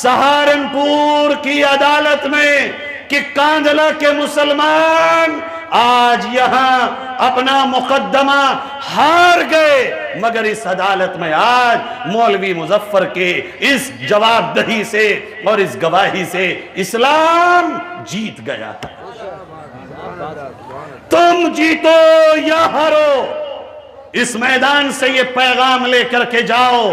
سہارنپور کی عدالت میں کہ کاندھلا کے مسلمان آج یہاں اپنا مقدمہ ہار گئے، مگر اس عدالت میں آج مولوی مظفر کے اس جواب دہی سے اور اس گواہی سے اسلام جیت گیا۔ تم جیتو یا ہارو، اس میدان سے یہ پیغام لے کر کے جاؤ،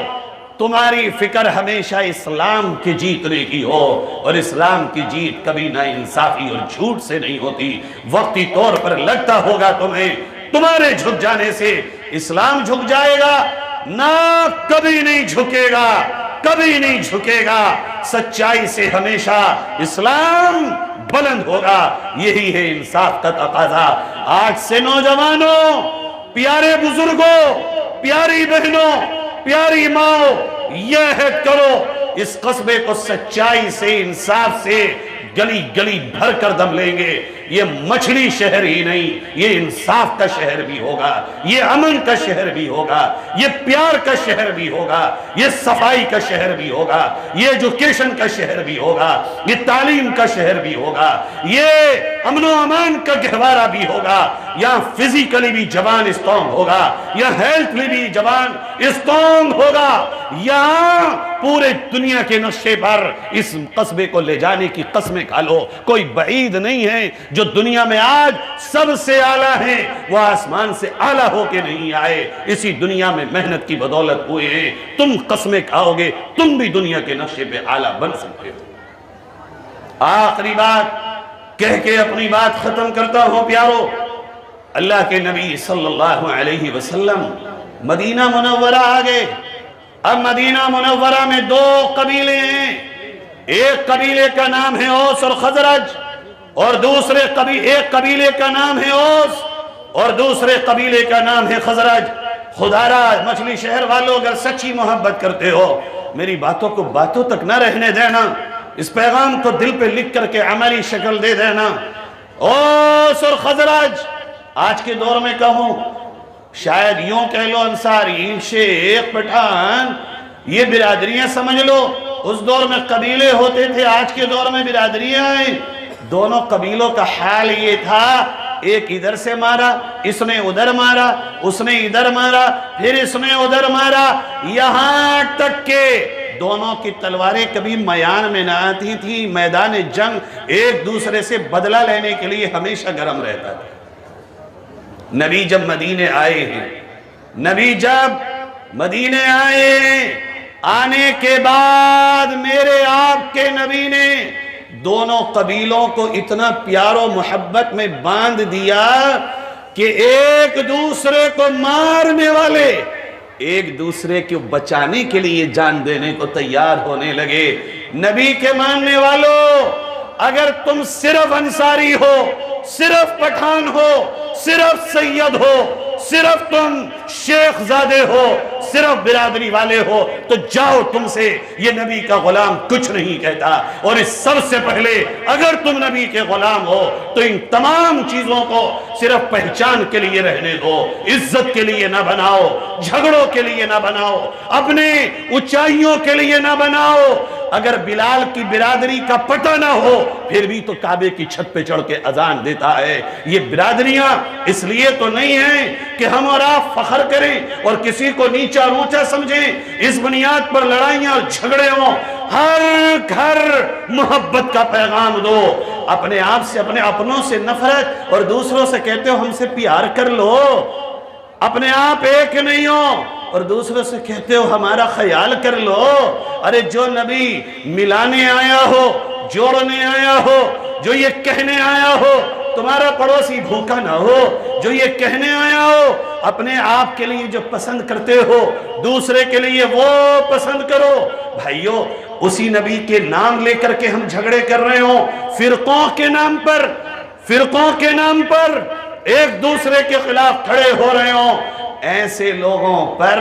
تمہاری فکر ہمیشہ اسلام کی جیتنے کی ہو، اور اسلام کی جیت کبھی نا انصافی اور جھوٹ سے نہیں ہوتی۔ وقتی طور پر لگتا ہوگا تمہیں، تمہارے جھک جانے سے اسلام جھک جائے گا، نہ کبھی نہیں جھکے گا، کبھی نہیں جھکے گا۔ سچائی سے ہمیشہ اسلام بلند ہوگا. یہی ہے انصاف کا تقاضا. آج سے نوجوانوں، پیارے بزرگوں، پیاری بہنوں، پیاری ماں، یہ عہد کرو اس قصبے کو سچائی سے، انصاف سے گلی گلی بھر کر دم لیں گے. یہ مچھلی شہر ہی نہیں، یہ انصاف کا شہر بھی ہوگا، یہ امن کا شہر بھی ہوگا، یہ پیار کا شہر بھی ہوگا، یہ صفائی کا شہر بھی ہوگا، یہ ایجوکیشن کا شہر بھی ہوگا، یہ تعلیم کا شہر بھی ہوگا، یہ امن و امان کا گہوارہ بھی ہوگا. یہاں فزیکلی بھی جوان اسٹرانگ ہوگا، یہاں ہیلتھلی بھی جوان اسٹرانگ ہوگا. یہاں پورے دنیا کے نقشے پر اس قصبے کو لے جانے کی قسمیں کھا لو. کوئی بعید نہیں ہے. جو دنیا میں آج سب سے اعلیٰ ہیں وہ آسمان سے اعلیٰ ہو کے نہیں آئے، اسی دنیا میں محنت کی بدولت ہوئے ہیں. تم قسمیں کھاؤ گے تم بھی دنیا کے نقشے پہ اعلیٰ بن سکتے ہو. آخری بات کہہ کے اپنی بات ختم کرتا ہوں پیارو. اللہ کے نبی صلی اللہ علیہ وسلم مدینہ منورہ آگئے. اب مدینہ منورہ میں دو قبیلے ہیں. ایک قبیلے کا نام ہے اوس اور خزرج، اور ایک قبیلے کا نام ہے اوس اور دوسرے قبیلے کا نام ہے خزرج. خدا را مچھلی شہر والوں، اگر سچی محبت کرتے ہو میری باتوں کو باتوں تک نہ رہنے دینا، اس پیغام کو دل پہ لکھ کر کے عملی شکل دے دینا. اوس اور خزرج آج کے دور میں کہوں، شاید یوں کہہ لو انصاری، شیخ، پٹھان، یہ برادریاں سمجھ لو. اس دور میں قبیلے ہوتے تھے، آج کے دور میں برادریاں ہیں. دونوں قبیلوں کا حال یہ تھا، ایک ادھر سے مارا، اس نے ادھر مارا، اس نے ادھر مارا، پھر اس نے ادھر مارا، یہاں تک کہ دونوں کی تلواریں کبھی میان میں نہ آتی تھی. میدان جنگ ایک دوسرے سے بدلہ لینے کے لیے ہمیشہ گرم رہتا تھا. نبی جب مدینے آئے ہیں، نبی جب مدینے آئے ہیں، آنے کے بعد میرے آپ کے نبی نے دونوں قبیلوں کو اتنا پیار و محبت میں باندھ دیا کہ ایک دوسرے کو مارنے والے ایک دوسرے کو بچانے کے لیے جان دینے کو تیار ہونے لگے. نبی کے ماننے والوں، اگر تم صرف انصاری ہو، صرف پٹھان ہو، صرف سید ہو، صرف تم شیخ زادے ہو، صرف برادری والے ہو، تو جاؤ، تم سے یہ نبی کا غلام کچھ نہیں کہتا. اور اس سب سے پہلے اگر تم نبی کے غلام ہو تو ان تمام چیزوں کو صرف پہچان کے لیے رہنے دو، عزت کے لیے نہ بناؤ، جھگڑوں کے لیے نہ بناؤ، اپنے اونچائیوں کے لیے نہ بناؤ. اگر بلال کی برادری کا پتہ نہ ہو پھر بھی تو کعبے کی چھت پہ چڑھ کے اذان دیتا ہے. یہ برادریاں اس لیے تو نہیں ہیں کہ ہم اور آپ فخر کریں اور کسی کو نیچا اونچا سمجھیں، اس بنیاد پر لڑائیاں اور جھگڑے ہوں. ہر گھر محبت کا پیغام دو. اپنے آپ سے، اپنے اپنوں سے نفرت اور دوسروں سے کہتے ہو ہم سے پیار کر لو. اپنے آپ ایک نہیں ہو اور دوسروں سے کہتے ہو ہمارا خیال کر لو. ارے جو نبی ملانے آیا ہو، جوڑنے آیا ہو، جو یہ کہنے آیا ہو تمہارا پڑوسی بھوکا نہ ہو، جو یہ کہنے آیا ہو اپنے آپ کے لیے جو پسند کرتے ہو دوسرے کے لیے وہ پسند کرو. بھائیو، اسی نبی کے نام لے کر کے ہم جھگڑے کر رہے ہوں، فرقوں کے نام پر ایک دوسرے کے خلاف کھڑے ہو رہے ہوں. ایسے لوگوں پر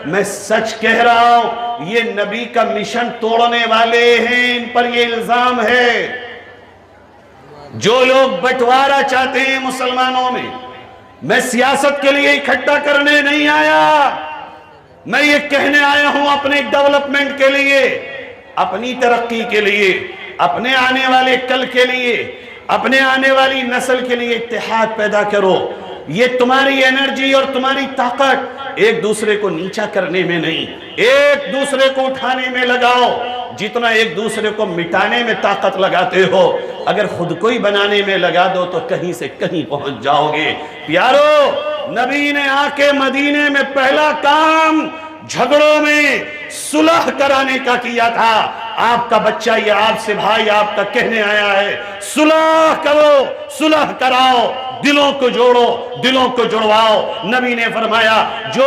میں سچ کہہ رہا ہوں یہ نبی کا مشن توڑنے والے ہیں، ان پر یہ الزام ہے. جو لوگ بٹوارا چاہتے ہیں مسلمانوں میں سیاست کے لیے اکٹھا کرنے نہیں آیا، میں یہ کہنے آیا ہوں اپنے ڈیولپمنٹ کے لیے، اپنی ترقی کے لیے، اپنے آنے والے کل کے لیے، اپنے آنے والی نسل کے لیے اتحاد پیدا کرو. یہ تمہاری انرجی اور تمہاری طاقت ایک دوسرے کو نیچا کرنے میں نہیں، ایک دوسرے کو اٹھانے میں لگاؤ. جتنا ایک دوسرے کو مٹانے میں طاقت لگاتے ہو اگر خود کو ہی بنانے میں لگا دو تو کہیں سے کہیں پہنچ جاؤ گے. پیارو، نبی نے آ کے مدینے میں پہلا کام جھگڑوں میں صلح کرانے کا کیا تھا. آپ کا بچہ یہ آپ سے بھائی آپ کا کہنے آیا ہے صلح کرو، صلح کراؤ، دلوں کو جوڑو، دلوں کو جڑواؤ. نبی نے فرمایا جو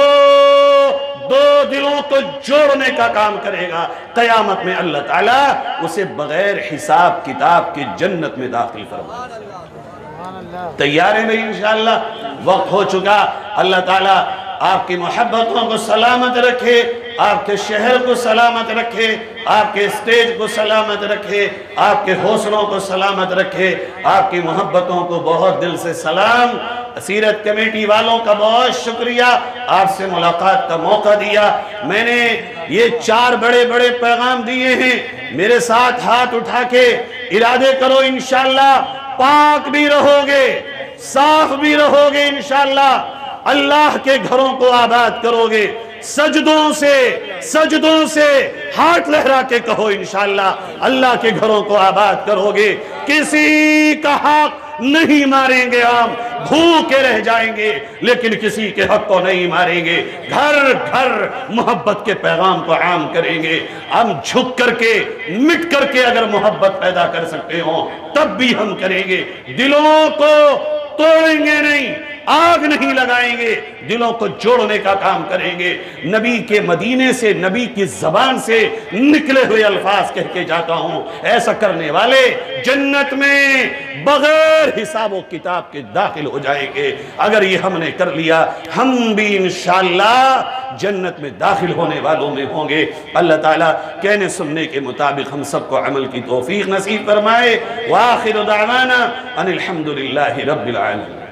دو دلوں کو جوڑنے کا کام کرے گا، قیامت میں اللہ تعالیٰ اسے بغیر حساب کتاب کے جنت میں داخل فرمائے گا۔ تیار ہیں بھائی انشاءاللہ؟ وقت ہو چکا۔ اللہ تعالیٰ آپ کی محبتوں کو سلامت رکھے، آپ کے شہر کو سلامت رکھے، آپ کے اسٹیج کو سلامت رکھے، آپ کے حوصلوں کو سلامت رکھے، آپ کی محبتوں کو بہت دل سے سلام۔ سیرت کمیٹی والوں کا بہت شکریہ، آپ سے ملاقات کا موقع دیا۔ میں نے یہ 4 بڑے بڑے پیغام دیے ہیں، میرے ساتھ ہاتھ اٹھا کے ارادے کرو انشاءاللہ پاک بھی رہو گے، صاف بھی رہو گے انشاءاللہ، اللہ کے گھروں کو آباد کرو گے، سجدوں سے ہاتھ لہرا کے کہو انشاءاللہ اللہ کے گھروں کو آباد کرو گے، کسی کا حق نہیں ماریں گے، ہم بھوکے رہ جائیں گے لیکن کسی کے حق کو نہیں ماریں گے، گھر گھر محبت کے پیغام کو عام کریں گے، ہم جھک کر کے مٹ کر کے اگر محبت پیدا کر سکتے ہوں تب بھی ہم کریں گے، دلوں کو توڑیں گے نہیں، آگ نہیں لگائیں گے، دلوں کو جوڑنے کا کام کریں گے۔ نبی کے مدینے سے، نبی کی زبان سے نکلے ہوئے الفاظ کہہ کے جاتا ہوں، ایسا کرنے والے جنت میں بغیر حساب و کتاب کے داخل ہو جائیں گے۔ اگر یہ ہم نے کر لیا ہم بھی انشاءاللہ جنت میں داخل ہونے والوں میں ہوں گے۔ اللہ تعالیٰ کہنے سننے کے مطابق ہم سب کو عمل کی توفیق نصیب فرمائے۔ وآخر دعوانا ان الحمدللہ رب العالمین۔